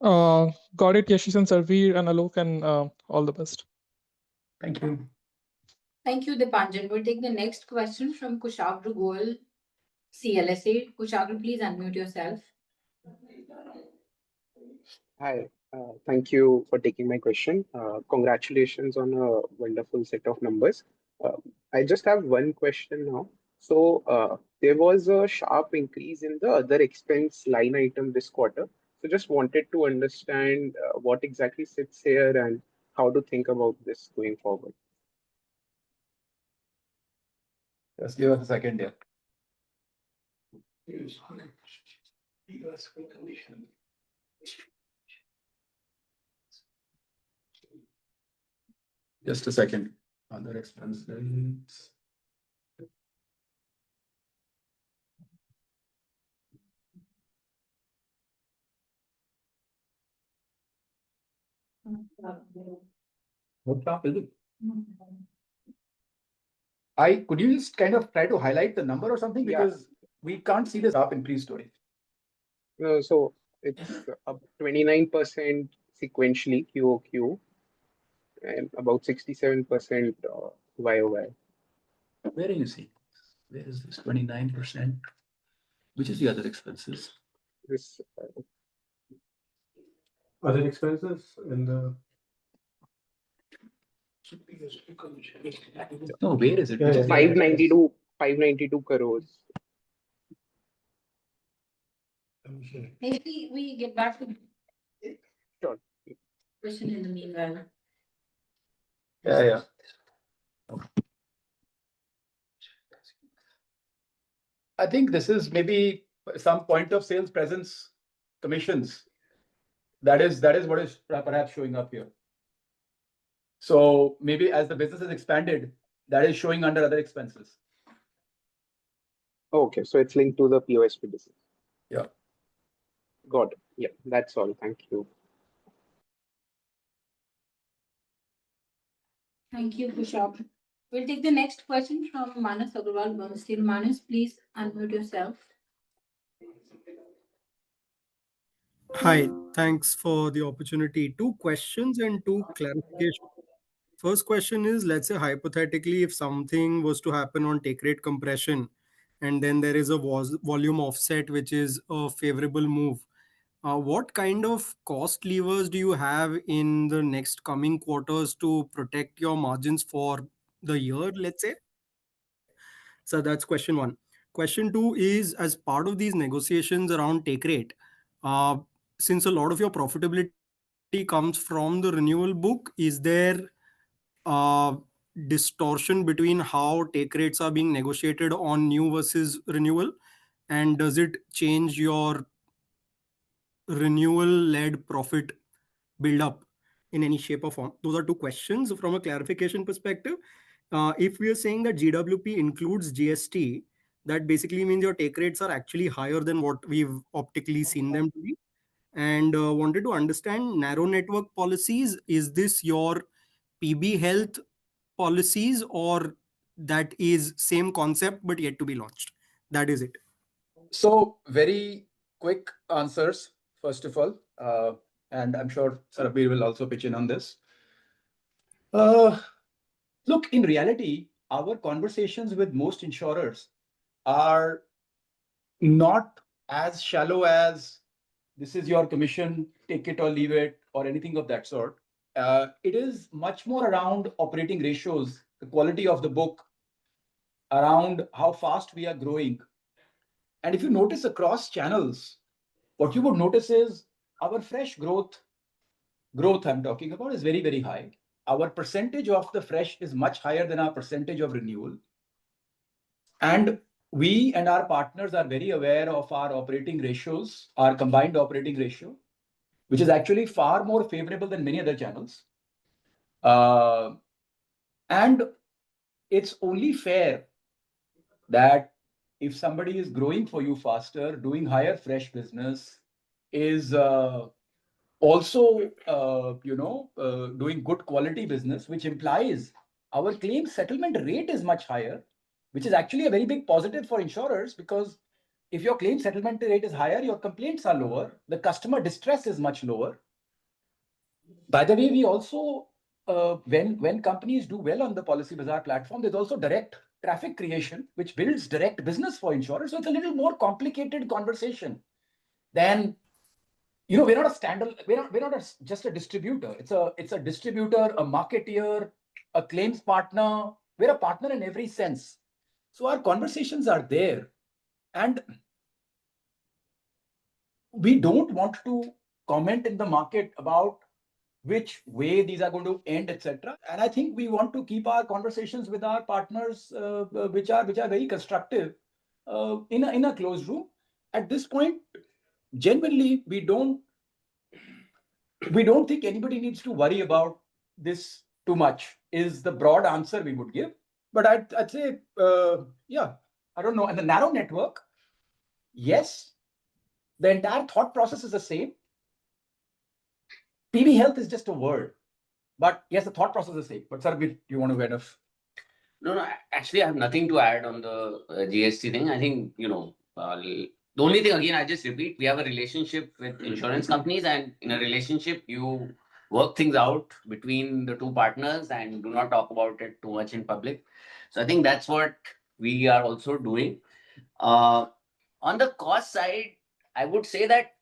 Got it, Yashish and Sarveer and Alok, and all the best. Thank you. Thank you, Dipanjan. We'll take the next question from Kushagra Goel, CLSA. Kushagra, please unmute yourself. Hi, thank you for taking my question. Congratulations on a wonderful set of numbers. Uh, I just have one question now. So, there was a sharp increase in the other expense line item this quarter. So, just wanted to understand what exactly sits here and how to think about this going forward. Just give us a second here. Just a second. Other expenses. What top is it? Could you just kind of try to highlight the number or something? Yeah. Because we can't see this up in pre-story. So, it's up 29% sequentially QOQ and about 67% YOY. Where do you see? Where is this 29%? Which is the other expenses? This Other expenses in the. No, where is it? Yeah, Which yeah, is the yeah. other expense? 592 crores. Maybe we get back to Sure. question in the meanwhile. Yeah. I think this is maybe some point of sales presence commissions. That is what is perhaps showing up here. So maybe as the business has expanded, that is showing under other expenses. Okay, so it's linked to the POSP business. Yeah. Got it. Yeah, that's all. Thank you. Thank you, Kushab. We'll take the next question from Manas Agarwal, Bernstein. Manas, please unmute yourself. Hi, thanks for the opportunity. Two questions and two clarifications. First question is, let's say hypothetically, if something was to happen on take rate compression, and then there is a volume offset, which is a favorable move. What kind of cost levers do you have in the next coming quarters to protect your margins for the year, let's say? So that's question one. Question two is, as part of these negotiations around take rate, uh, since a lot of your profitability comes from the renewal book, is there uh, distortion between how take rates are being negotiated on new versus renewal? And does it change your renewal led profit build up in any shape or form? Those are two questions from a clarification perspective. If we are saying that GWP includes GST, that basically means your take rates are actually higher than what we've optically seen them to be. And wanted to understand narrow network policies. Is this your PB Health policies, or that is same concept but yet to be launched? That is it. So very quick answers, first of all, and I'm sure Sarbir will also pitch in on this. Uh, Look, in reality, our conversations with most insurers are not as shallow as this is your commission, take it or leave it, or anything of that sort. It is much more around operating ratios, the quality of the book, around how fast we are growing. And if you notice across channels, what you would notice is our fresh growth I'm talking about is very, very high. Our percentage of the fresh is much higher than our percentage of renewal. And we and our partners are very aware of our operating ratios, our combined operating ratio, which is actually far more favorable than many other channels. And it's only fair that if somebody is growing for you faster, doing higher fresh business, is also doing good quality business, which implies our claim settlement rate is much higher, which is actually a very big positive for insurers, because if your claim settlement rate is higher, your complaints are lower, the customer distress is much lower. By the way, we also when companies do well on the Policy Bazaar platform, there's also direct traffic creation, which builds direct business for insurers. So it's a little more complicated conversation than, we're not a standalone, just a distributor. It's a distributor, a marketeer, a claims partner. We're a partner in every sense. So our conversations are there, and we don't want to comment in the market about which way these are going to end, etc. And I think we want to keep our conversations with our partners, which are very constructive, in a closed room. At this point, genuinely, we don't think anybody needs to worry about this too much, is the broad answer we would give. But I'd say, yeah, I don't know. And the narrow network, yes, the entire thought process is the same. PB Health is just a word. But yes, the thought process is the same. But Sarbir, you want to kind of... No, actually, I have nothing to add on the GST thing. I think, the only thing, again, I just repeat, we have a relationship with insurance companies, and in a relationship, you work things out between the two partners and do not talk about it too much in public. So I think that's what we are also doing. On the cost side, I would say that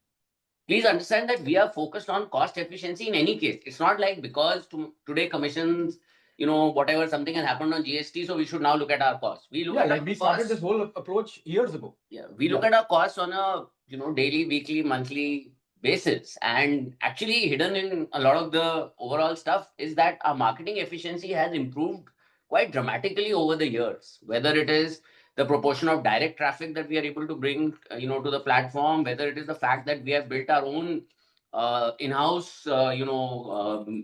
please understand that we are focused on cost efficiency in any case. It's not like because today commissions, whatever, something has happened on GST, so we should now look at our costs. We look at like we started this whole approach years ago. Yeah, we look at our costs on a daily, weekly, monthly basis, and actually hidden in a lot of the overall stuff is that our marketing efficiency has improved quite dramatically over the years. Whether it is the proportion of direct traffic that we are able to bring, to the platform, whether it is the fact that we have built our own in-house,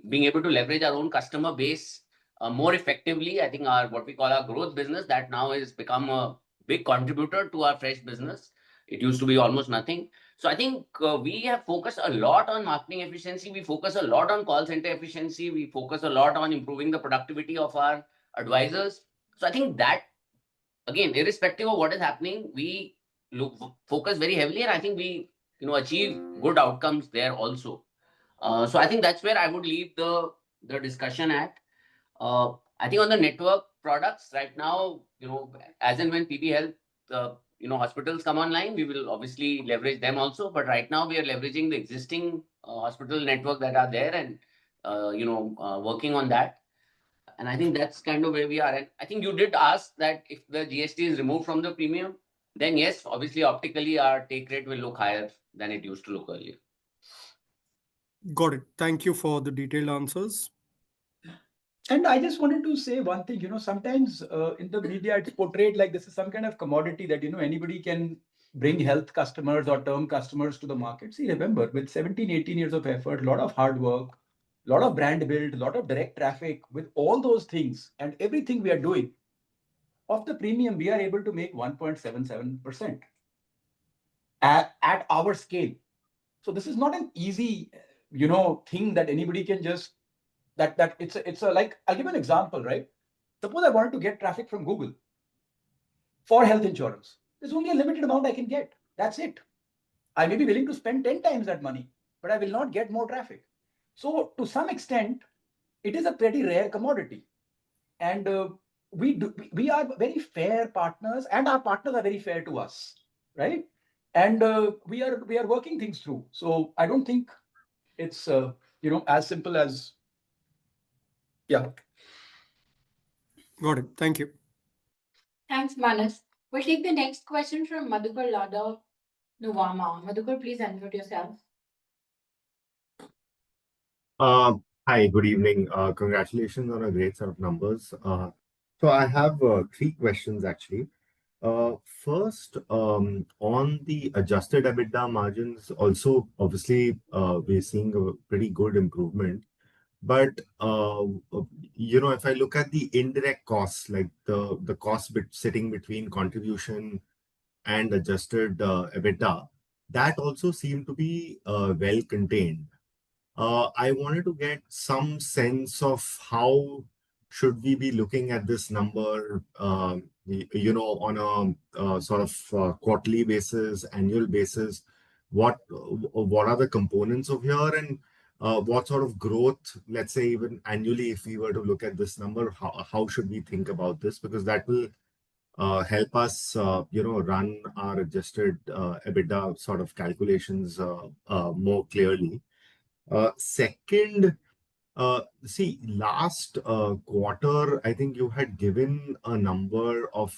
being able to leverage our own customer base more effectively. I think our what we call our growth business that now has become a big contributor to our fresh business. It used to be almost nothing. So I think we have focused a lot on marketing efficiency. We focus a lot on call center efficiency. We focus a lot on improving the productivity of our advisors. So I think that, again, irrespective of what is happening, we focus very heavily, and I think we achieve good outcomes there also. So I think that's where I would leave the discussion at. I think on the network products right now, as and when PB Health, hospitals come online, we will obviously leverage them also. But right now, we are leveraging the existing hospital network that are there and, working on that. And I think that's kind of where we are. And I think you did ask that if the GST is removed from the premium, then yes, obviously optically our take rate will look higher than it used to look earlier. Got it. Thank you for the detailed answers. And I just wanted to say one thing, sometimes in the media it's portrayed like this is some kind of commodity that, anybody can bring health customers or term customers to the market. See, remember, with 17, 18 years of effort, a lot of hard work, a lot of brand build, a lot of direct traffic, with all those things and everything we are doing, of the premium, we are able to make 1.77% at our scale. So this is not an easy, thing that anybody can just that it's a like I'll give you an example, right? Suppose I wanted to get traffic from Google for health insurance. There's only a limited amount I can get. That's it. I may be willing to spend 10 times that money, but I will not get more traffic. So to some extent, it is a pretty rare commodity. And we are very fair partners, and our partners are very fair to us, right? And we are working things through. So I don't think it's as simple as yeah. Got it. Thank you. Thanks, Manas. We'll take the next question from Madhukar Lada Nuvama. Madhukar, please unmute yourself. Hi, good evening. Congratulations on a great set of numbers. So I have three questions actually. First, on the adjusted EBITDA margins, also obviously we're seeing a pretty good improvement. But if I look at the indirect costs, like the cost bit sitting between contribution and adjusted EBITDA, that also seemed to be well contained. I wanted to get some sense of how should we be looking at this number, on a sort of quarterly basis, annual basis. What are the components of here, and what sort of growth, let's say even annually, if we were to look at this number, how should we think about this? Because that will help us, run our adjusted EBITDA sort of calculations more clearly. Second, see, last quarter, I think you had given a number of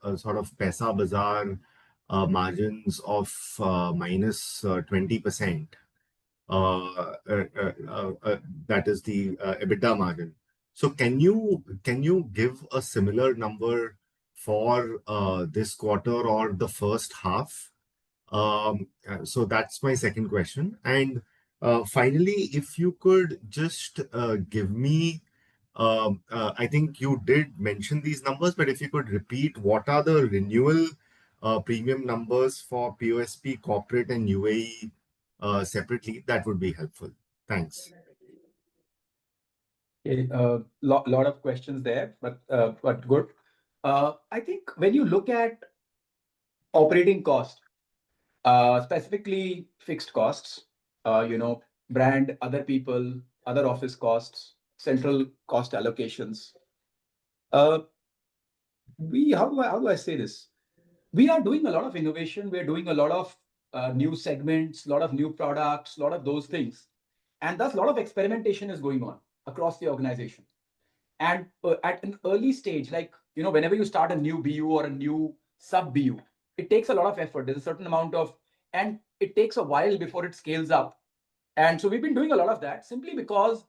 a sort of Paisa Bazaar margins of minus 20%. That is the EBITDA margin. So can you give a similar number for this quarter or the first half? So that's my second question. And finally, if you could just give me, I think you did mention these numbers, but if you could repeat what are the renewal premium numbers for POSP, corporate, and UAE separately, that would be helpful. Thanks. Okay, lot of questions there, but good. I think when you look at operating cost, specifically fixed costs, brand, other people, other office costs, central cost allocations. How do I say this? We are doing a lot of innovation. We are doing a lot of new segments, a lot of new products, a lot of those things. And thus, a lot of experimentation is going on across the organization. And at an early stage, like, whenever you start a new BU or a new sub BU, it takes a lot of effort. There's a certain amount of, and it takes a while before it scales up. And so we've been doing a lot of that simply because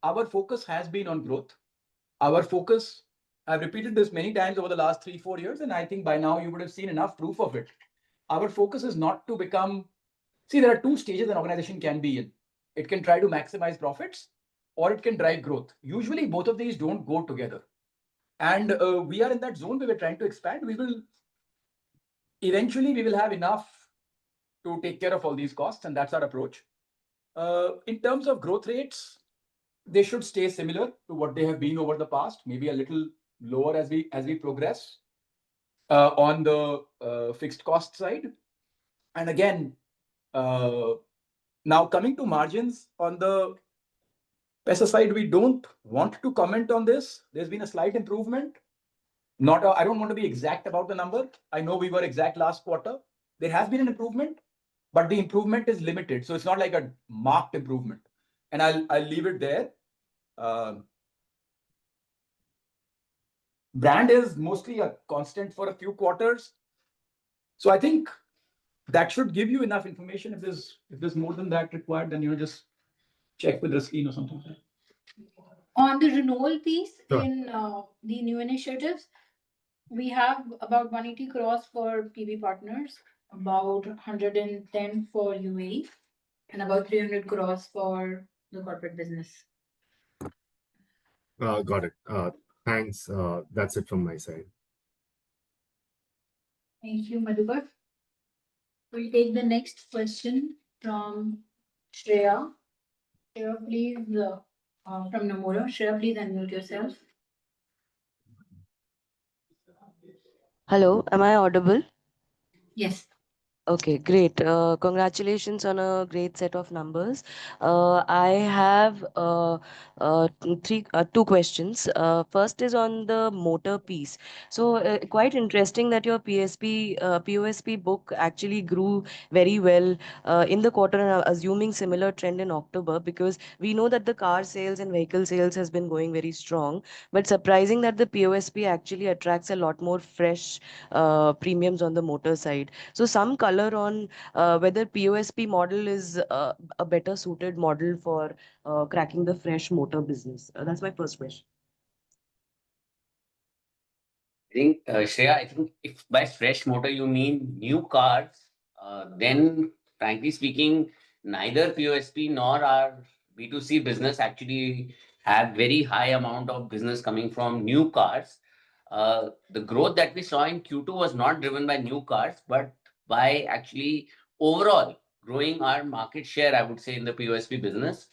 our focus has been on growth. Our focus, I've repeated this many times over the last 3-4 years, and I think by now you would have seen enough proof of it. Our focus is not to become, see, there are two stages an organization can be in. It can try to maximize profits, or it can drive growth. Usually both of these don't go together. And we are in that zone where we're trying to expand. Eventually we will have enough to take care of all these costs, and that's our approach. In terms of growth rates, they should stay similar to what they have been over the past, maybe a little lower as we progress on the fixed cost side. And again, now coming to margins on the Pesa side, we don't want to comment on this. There's been a slight improvement. I don't want to be exact about the number. I know we were exact last quarter. There has been an improvement, but the improvement is limited. So it's not like a marked improvement. And I'll leave it there. brand is mostly a constant for a few quarters. So I think that should give you enough information. If there's more than that required, then just check with Rasleen or something. On the renewal piece Sure. in the new initiatives, we have about 180 crores for PB partners, about 110 for UAE, and about 300 crores for the corporate business. Got it. Thanks. That's it from my side. Thank you, Madhukar. We'll take the next question from Shreya. Shreya, please, from Nomura. Shreya, please unmute yourself. Hello, am I audible? Yes. Okay, great. Congratulations on a great set of numbers. I have two questions. First is on the motor piece. So quite interesting that your POSP book actually grew very well in the quarter, and assuming similar trend in October, because we know that the car sales and vehicle sales has been going very strong. But surprising that the POSP actually attracts a lot more fresh premiums on the motor side. So some color on whether POSP model is a better suited model for cracking the fresh motor business. That's my first question. I think, Shreya, I think if by fresh motor you mean new cars, then frankly speaking, neither POSP nor our B2C business actually have very high amount of business coming from new cars. The growth that we saw in Q2 was not driven by new cars, but by actually overall growing our market share, I would say, in the POSP business.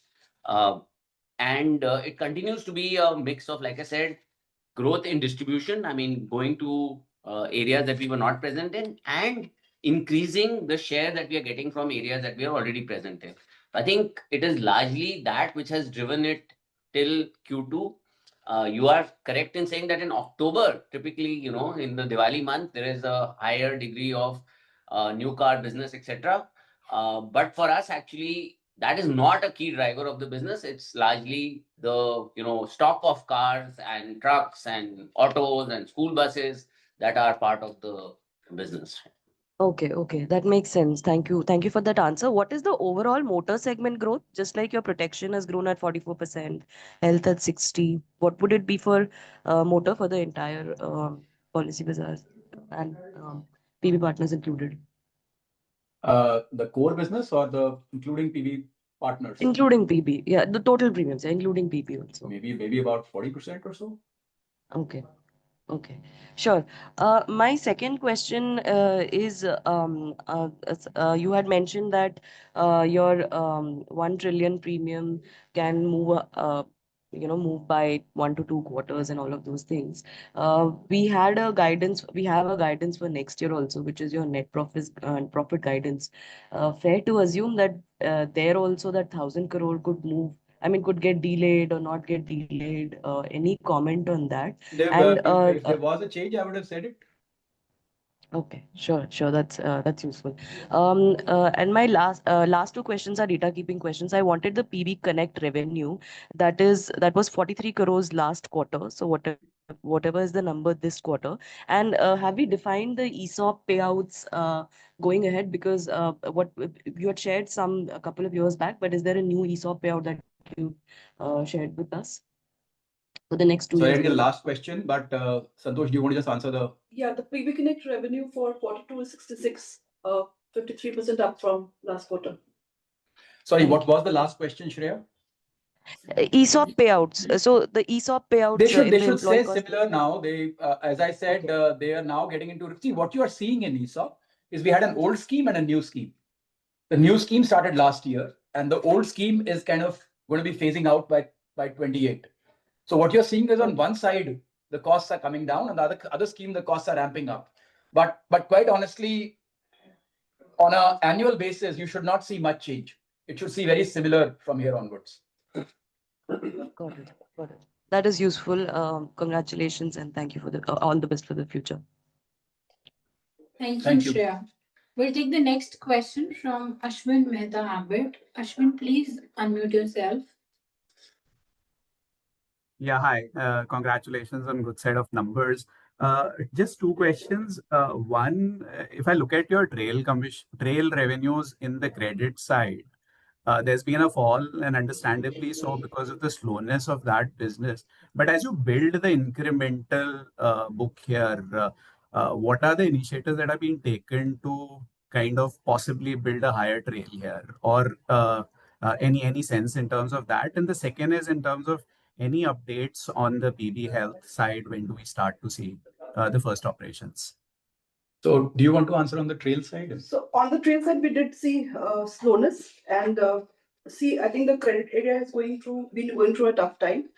And it continues to be a mix of, like I said, growth in distribution. I mean, going to areas that we were not present in and increasing the share that we are getting from areas that we are already present in. I think it is largely that which has driven it till Q2. You are correct in saying that in October, typically, in the Diwali month, there is a higher degree of new car business, etc. But for us, actually, that is not a key driver of the business. It's largely the stock of cars and trucks and autos and school buses that are part of the business. Okay, that makes sense. Thank you for that answer. What is the overall motor segment growth? Just like your protection has grown at 44%, health at 60. What would it be for motor for the entire policy bazaars and PB partners included? The core business or the including PB partners? Including PB, yeah, the total premiums, yeah, including PB also. Maybe about 40% or so. Okay, sure. My second question is you had mentioned that your 1 trillion premium can move by 1 to 2 quarters and all of those things. We have a guidance for next year also, which is your net profit guidance. Fair to assume that there also that 1,000 crore could move. I mean, could get delayed or not get delayed. Any comment on that? If there was a change, I would have said it. Okay, sure. That's useful. And my last two questions are data keeping questions. I wanted the PB Connect revenue that was 43 crores last quarter. So whatever is the number this quarter, and have we defined the ESOP payouts going ahead? Because what you had shared a couple of years back, but is there a new ESOP payout that you shared with us for the next 2 So I years? had the last question, but Santosh, do you want to just answer the? Yeah, the PB Connect revenue for quarter two is 66, 53% up from last quarter. Sorry, what was the last question, Shreya? ESOP payouts. So the ESOP payouts. They should in the say employee cost. similar now. They, as I said, they are now getting into. See, what you are seeing in ESOP is we had an old scheme and a new scheme. The new scheme started last year, and the old scheme is kind of going to be phasing out by 28. So what you're seeing is on one side, the costs are coming down, and the other scheme, the costs are ramping up. But quite honestly, on an annual basis, you should not see much change. It should see very similar from here onwards. Got it. That is useful. Congratulations and thank you for all the best for the future. Thank Thank you, you. Shreya. We'll take the next question from Ashwin Mehta Ambit. Ashwin, please unmute yourself. Yeah, hi. Congratulations on good set of numbers. Just two questions. One, if I look at your trail revenues in the credit side, there's been a fall, and understandably so because of the slowness of that business. But as you build the incremental book here, what are the initiatives that are being taken to kind of possibly build a higher trail here, or any sense in terms of that? And the second is in terms of any updates on the PB Health side. When do we start to see the first operations? So, do you want to answer on the trail side? So on the trail side, we did see slowness and I think the credit area has been going through a tough time,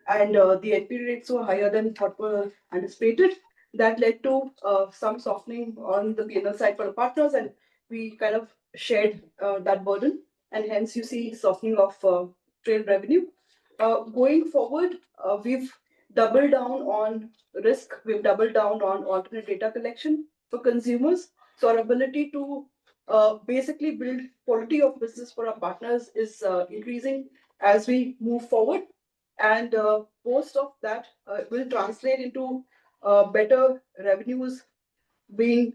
and the NPA rates were higher than what were anticipated. That led to some softening on the P&L side for the partners, and we kind of shared that burden, and hence you see softening of trail revenue. Going forward, we've doubled down on risk. We've doubled down on alternate data collection for consumers. So our ability to basically build quality of business for our partners is increasing as we move forward, and most of that will translate into better revenues being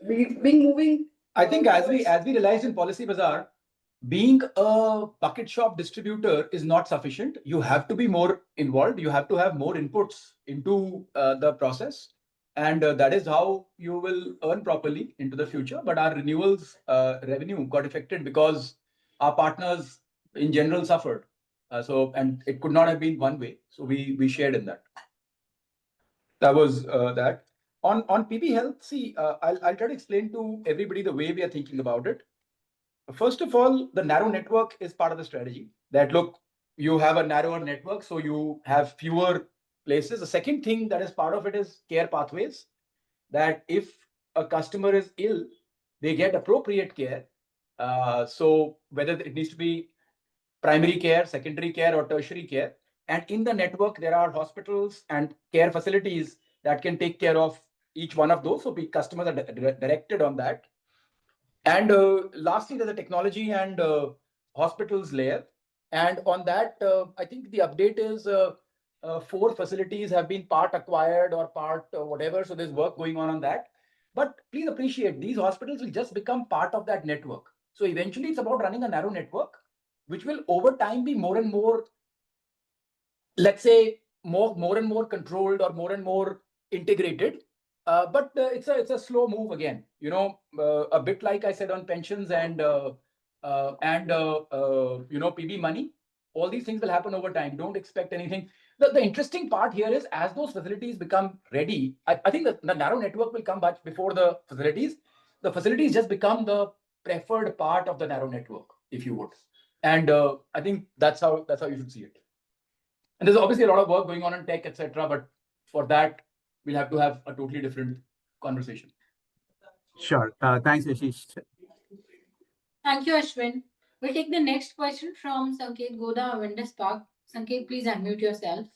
being moving. I think as we realized in Policy Bazaar, being a bucket shop distributor is not sufficient. You have to be more involved. You have to have more inputs into the process, and that is how you will earn properly into the future. But our renewals revenue got affected because our partners in general suffered. And it could not have been one way. So we shared in that. That was that. On PB Health, see, I'll try to explain to everybody the way we are thinking about it. First of all, the narrow network is part of the strategy. That look, you have a narrower network, so you have fewer places. The second thing that is part of it is care pathways. That if a customer is ill, they get appropriate care. So whether it needs to be primary care, secondary care, or tertiary care. And in the network, there are hospitals and care facilities that can take care of each one of those. So customers are directed on that. And lastly, there's a technology and hospitals layer. And on that, I think the update is 4 facilities have been part acquired or part whatever. So there's work going on that. But please appreciate, these hospitals will just become part of that network. So eventually, it's about running a narrow network, which will over time be more and more, let's say, more and more controlled or more and more integrated. But it's a slow move again. A bit like I said on pensions and PB money. All these things will happen over time. Don't expect anything. The interesting part here is as those facilities become ready, I think the narrow network will come much before the facilities. The facilities just become the preferred part of the narrow network, if you would. And I think that's how you should see it. And there's obviously a lot of work going on in tech, etc. But for that, we'll have to have a totally different conversation. Sure. Thanks, Ashish. Thank you, Ashwin. We'll take the next question from Sanket Goda, Avendus Spark. Sanket, please unmute yourself.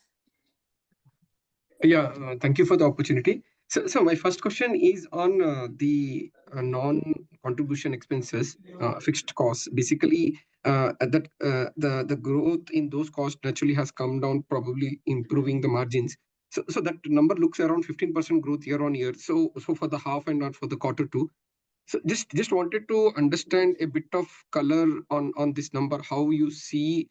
Yeah, thank you for the opportunity. So my first question is on the non-contribution expenses, fixed costs. Basically, the growth in those costs naturally has come down, probably improving the margins. So that number looks around 15% growth year on year. So for the half and not for the quarter two. So just wanted to understand a bit of color on this number, how you see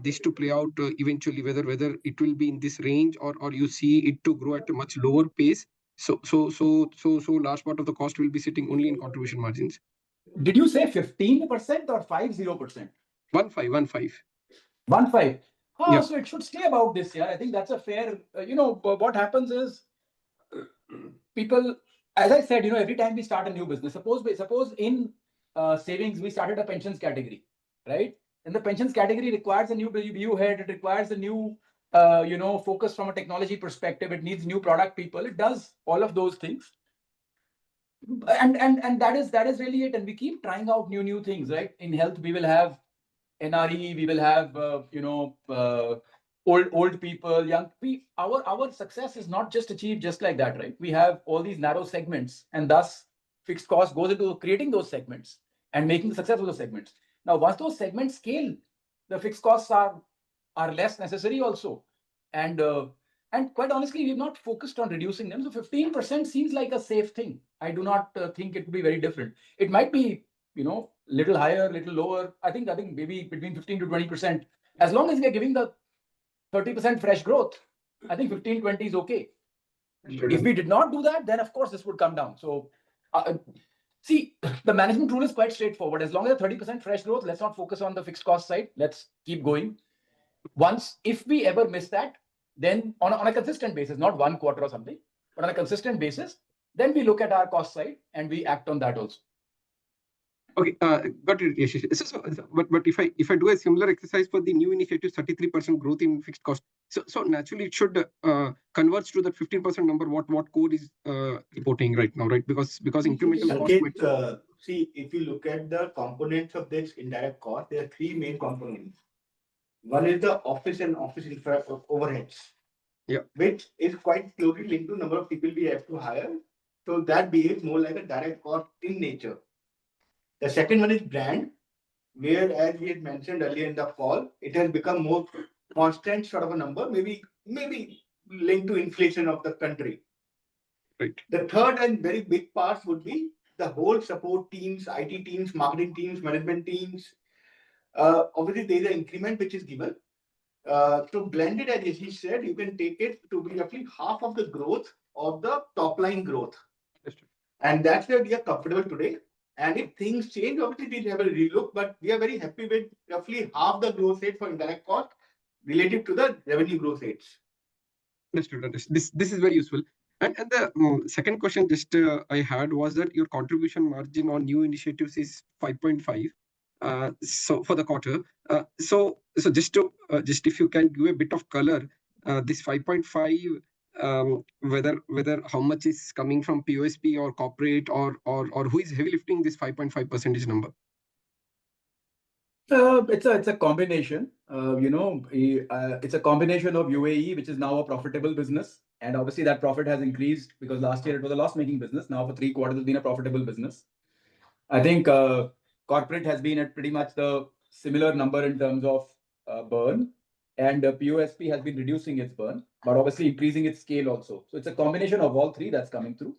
this to play out eventually, whether it will be in this range or you see it to grow at a much lower pace. So large part of the cost will be sitting only in contribution margins. Did you say 15% or 50%? 15. 15. Yeah. So it should stay about this year. I think that's a fair. What happens is people, as I said, every time we start a new business, suppose in savings we started a pensions category, right? And the pensions category requires a new BU head. It requires a new focus from a technology perspective. It needs new product people. It does all of those things. And that is really it. And we keep trying out new things, right? In health, we will have NRE, we will have old people, young people. Our success is not just achieved just like that, right? We have all these narrow segments, and thus fixed cost goes into creating those segments and making the success of those segments. Now, once those segments scale, the fixed costs are are less necessary also. And quite honestly, we've not focused on reducing them. So 15% seems like a safe thing. I do not think it would be very different. It might be, little higher, little lower. I think maybe between 15 to 20%. As long as we are giving the 30% fresh growth, I think 15-20 is okay. If we did not do that, then of course this would come down. So see, the management rule is quite straightforward. As long as 30% fresh growth, let's not focus on the fixed cost side. Let's keep going. If we ever miss that, then on a consistent basis, not one quarter or something, but on a consistent basis, then we look at our cost side and we act on that also. Okay, got it, Yashish. But if I do a similar exercise for the new initiatives, 33% growth in fixed cost. So naturally it should converge to that 15% number. What code is reporting right now, right? Because incremental cost. See, if you look at the components of this indirect cost, there are three main components. One is the office and office infra overheads, which is quite closely linked to number of people we have to hire. So that behaves more like a direct cost in nature. The second one is brand, where, as we had mentioned earlier in the call, it has become more constant sort of a number, maybe linked to inflation of the country. Right. The third and very big part would be the whole support teams, IT teams, marketing teams, management teams. Obviously, there is an increment which is given. To blend it, as he said, you can take it to be roughly half of the growth of the top line growth. And that's where we are comfortable today. And if things change, obviously we'll have a relook, but we are very happy with roughly half the growth rate for indirect cost relative to the revenue growth rates. Understood. This is very useful. And the second question just I had was that your contribution margin on new initiatives is 5.5. So for the quarter, so just if you can give a bit of color, this 5.5, whether how much is coming from POSP or corporate or who is heavy lifting this 5.5% number? It's a combination. It's a combination of UAE, which is now a profitable business, and obviously that profit has increased because last year it was a loss-making business. Now for 3 quarters it's been a profitable business. I think corporate has been at pretty much the similar number in terms of burn, and POSP has been reducing its burn, but obviously increasing its scale also. So it's a combination of all three that's coming through.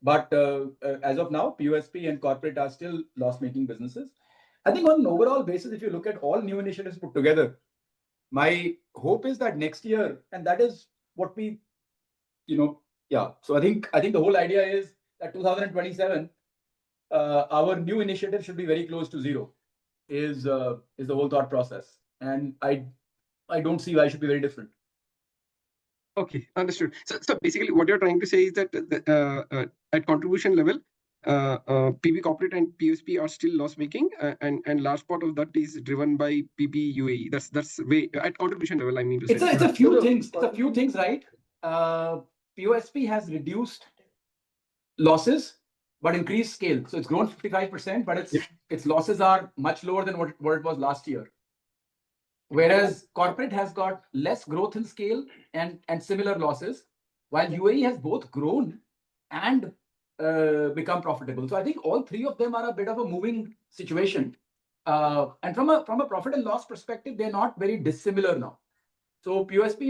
But as of now, POSP and corporate are still loss-making businesses. I think on an overall basis, if you look at all new initiatives put together, my hope is that next year, and that is what we, So I think the whole idea is that 2027, our new initiative should be very close to zero, is the whole thought process, and I don't see why it should be very different. Okay, understood. So basically, what you're trying to say is that at contribution level, PB corporate and PSP are still loss making, and large part of that is driven by PB UAE. That's way at contribution level. I mean to say it's a few things. It's a few things, right? POSP has reduced losses but increased scale, so it's grown 55%, but its losses are much lower than what it was last year. Whereas corporate has got less growth in scale and similar losses, while UAE has both grown and become profitable. So I think all three of them are a bit of a moving situation. And from a profit and loss perspective, they're not very dissimilar now. So POSP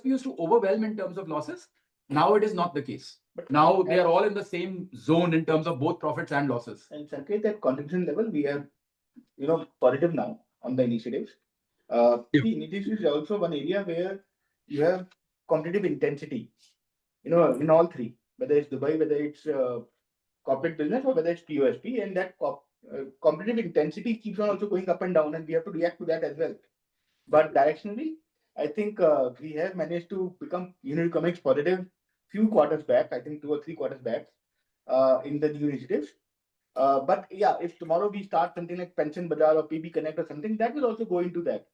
used to overwhelm in terms of losses. Now it is not the case. But now they are all in the same zone in terms of both profits and losses. And Sanket, at contribution level, we are positive now on the initiatives. Initiatives is also one area where you have competitive intensity, in all three, whether it's Dubai, whether it's corporate business, or whether it's POSP, and that competitive intensity keeps on also going up and down, and we have to react to that as well. But directionally, I think we have managed to become unit economics positive few quarters back, I think 2 or 3 quarters back, in the new initiatives. But yeah, if tomorrow we start something like Pension Bazaar or PB Connect or something, that will also go into that.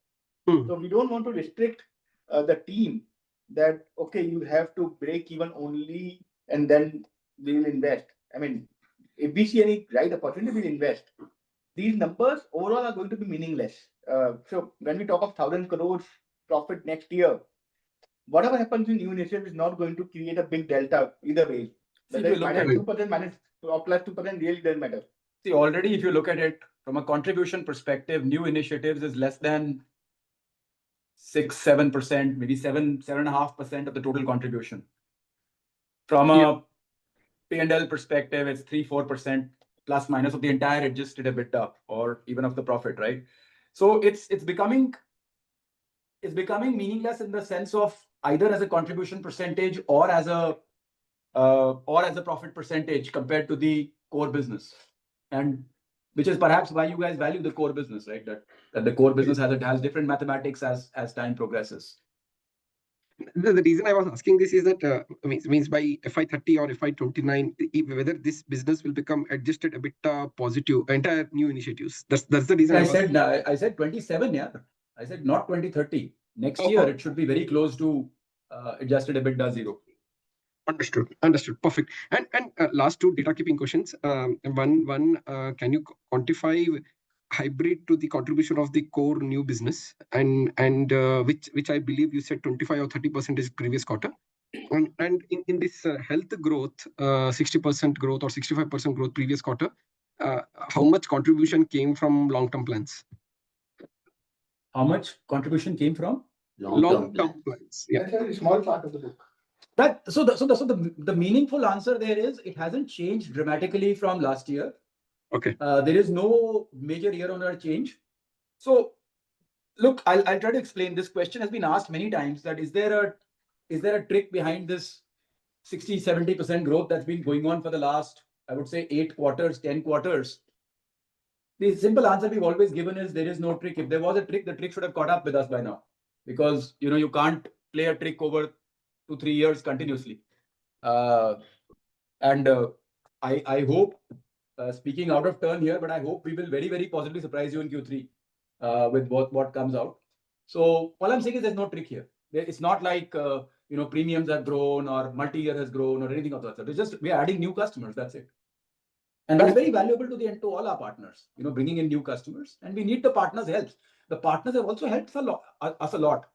So we don't want to restrict the team that, okay, you have to break even only and then we will invest. I mean, if we see any right opportunity, we'll invest. These numbers overall are going to be meaningless. So when we talk of 1,000 crores profit next year, whatever happens in new initiative is not going to create a big delta either way. Whether it's -2%, minus or +2% really doesn't matter. See, already if you look at it from a contribution perspective, new initiatives is less than 6-7%, maybe 7.5% of the total contribution. From a P&L perspective, it's 3-4% plus minus of the entire adjusted EBITDA or even of the profit, right? So it's becoming meaningless in the sense of either as a contribution percentage or as a profit percentage compared to the core business, and which is perhaps why you guys value the core business, right? That the core business has different mathematics as time progresses. The reason I was asking this is that means by FY30 or FY29, whether this business will become adjusted EBITDA positive, entire new initiatives. That's the reason I said 27, yeah. I said not 2030. Next year it should be very close to adjusted EBITDA zero. Understood. Perfect. And last two data keeping questions. One, can you quantify hybrid to the contribution of the core new business, and which I believe you said 25 or 30% is previous quarter. And in this health growth, 60% growth or 65% growth previous quarter, how much contribution came from long-term plans? How much contribution came from long-term plans? Yeah, that's a very small part of the book. The meaningful answer there is it hasn't changed dramatically from last year. Okay. There is no major year-on-year change. So look, I'll try to explain. This question has been asked many times, that is there a trick behind this 60-70% growth that's been going on for the last, I would say, 8 quarters, 10 quarters? The simple answer we've always given is there is no trick. If there was a trick, the trick should have caught up with us by now, because you can't play a trick over 2-3 years continuously. I hope, speaking out of turn here, but I hope we will very, very positively surprise you in Q3 with what comes out. So all I'm saying is there's no trick here. It's not like premiums have grown or multi-year has grown or anything of that sort. It's just we are adding new customers. That's it. And that's very valuable to all our partners, bringing in new customers. And we need the partners' help. The partners have also helped us a lot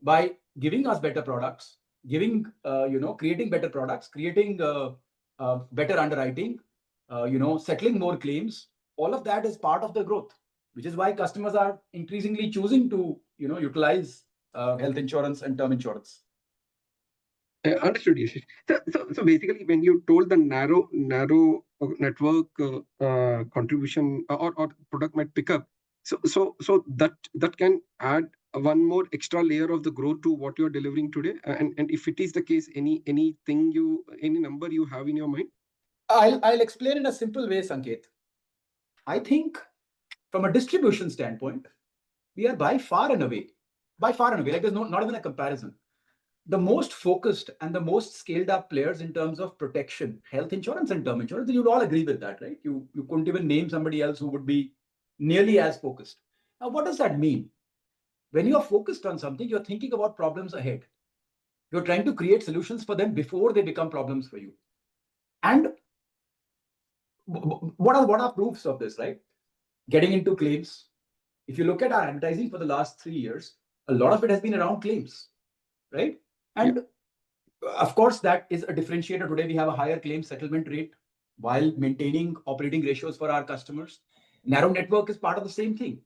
by giving us better products, creating better products, creating better underwriting, settling more claims. All of that is part of the growth, which is why customers are increasingly choosing to utilize health insurance and term insurance. Understood, Yashish. So basically, when you told the narrow network contribution or product might pick up, so that can add one more extra layer of the growth to what you're delivering today. And if it is the case, any number you have in your mind? I'll explain in a simple way, Sanket. I think from a distribution standpoint, we are by far and away, like there's not even a comparison, the most focused and the most scaled up players in terms of protection, health insurance and term insurance. You'd all agree with that, right? You couldn't even name somebody else who would be nearly as focused. Now, what does that mean? When you're focused on something, you're thinking about problems ahead. You're trying to create solutions for them before they become problems for you. And what are proofs of this, right? Getting into claims. If you look at our advertising for the last 3 years, a lot of it has been around claims, right? And of course, that is a differentiator. Today, we have a higher claim settlement rate while maintaining operating ratios for our customers. Narrow network is part of the same thing.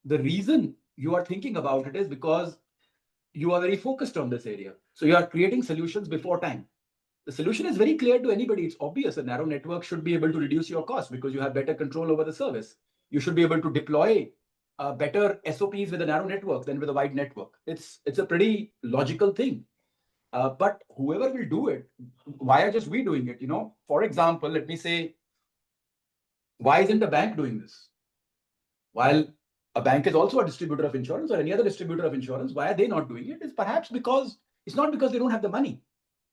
The reason you are thinking about it is because you are very focused on this area. So you are creating solutions before time. The solution is very clear to anybody. It's obvious. A narrow network should be able to reduce your cost because you have better control over the service. You should be able to deploy better SOPs with a narrow network than with a wide network. It's a pretty logical thing. But whoever will do it, why are just we doing it? For example, let me say, why isn't a bank doing this? While a bank is also a distributor of insurance or any other distributor of insurance, why are they not doing it? It's perhaps because it's not because they don't have the money.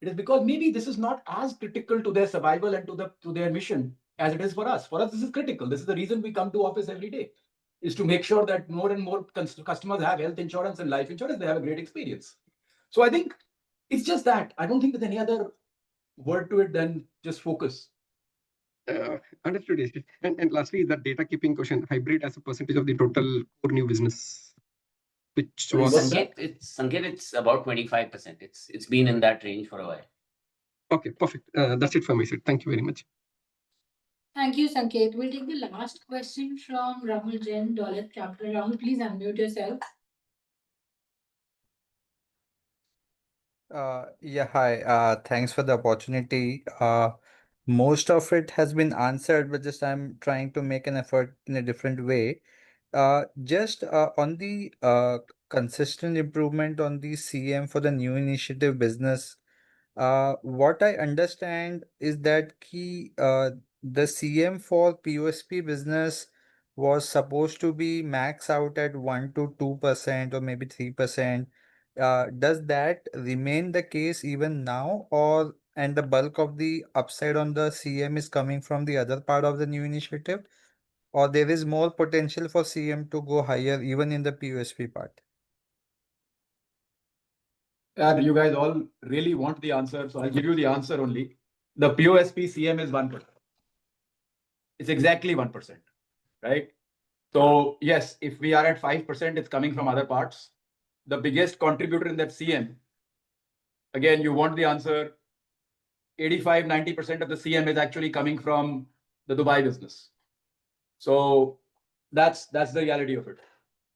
It is because maybe this is not as critical to their survival and to their mission as it is for us. For us, this is critical. This is the reason we come to office every day, is to make sure that more and more customers have health insurance and life insurance. They have a great experience. So I think it's just that. I don't think there's any other word to it than just focus. Understood. And lastly, the data keeping question, hybrid as a percentage of the total core new business, which was Sanket, it's about 25%. It's been in that range for a while. Okay, perfect. That's it for my side. Thank you very much. Thank you, Sanket. We'll take the last question from Rahul Jain, Dolat Capital. Rahul, please unmute yourself. Yeah, hi. Thanks for the opportunity. Most of it has been answered, but just I'm trying to make an effort in a different way. Just on the consistent improvement on the CM for the new initiative business. What I understand is that the CM for POSP business was supposed to be max out at 1 to 2% or maybe 3%. Does that remain the case even now, or and the bulk of the upside on the CM is coming from the other part of the new initiative, or there is more potential for CM to go higher even in the POSP part? And you guys all really want the answer, so I'll give you the answer only. The POSP CM is 1%. It's exactly 1%, right? So yes, if we are at 5%, it's coming from other parts. The biggest contributor in that CM, again, you want the answer, 85-90% of the CM is actually coming from the Dubai business. So that's the reality of it,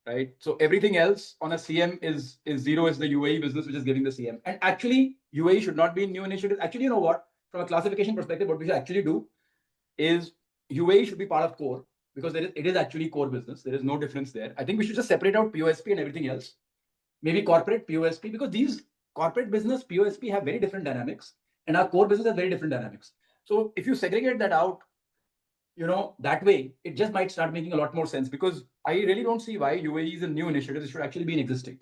right? So everything else on a CM is zero, is the UAE business which is giving the CM. And actually, UAE should not be in new initiatives. Actually, you know what? From a classification perspective, what we should actually do is UAE should be part of core, because it is actually core business. There is no difference there. I think we should just separate out POSP and everything else. Maybe corporate POSP, because these corporate business POSP have very different dynamics, and our core business has very different dynamics. So if you segregate that out, that way, it just might start making a lot more sense, because I really don't see why UAE is a new initiative. It should actually be in existing.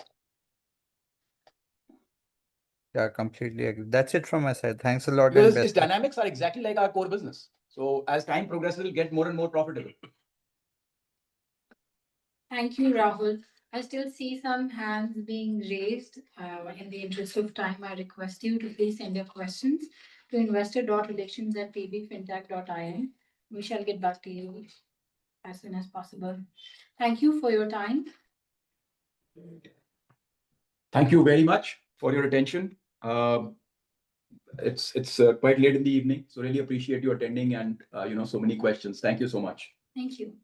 Yeah, completely agree. That's it from my side. Thanks a lot and Because best. its dynamics are exactly like our core business. So as time progresses, it'll get more and more profitable. Thank you, Rahul. I still see some hands being raised. In the interest of time, I request you to please send your questions to investor.relations@pbfintech.in. We shall get back to you as soon as possible. Thank you for your time. Thank you very much for your attention. It's quite late in the evening, so really appreciate you attending and so many questions. Thank you so much. Thank you.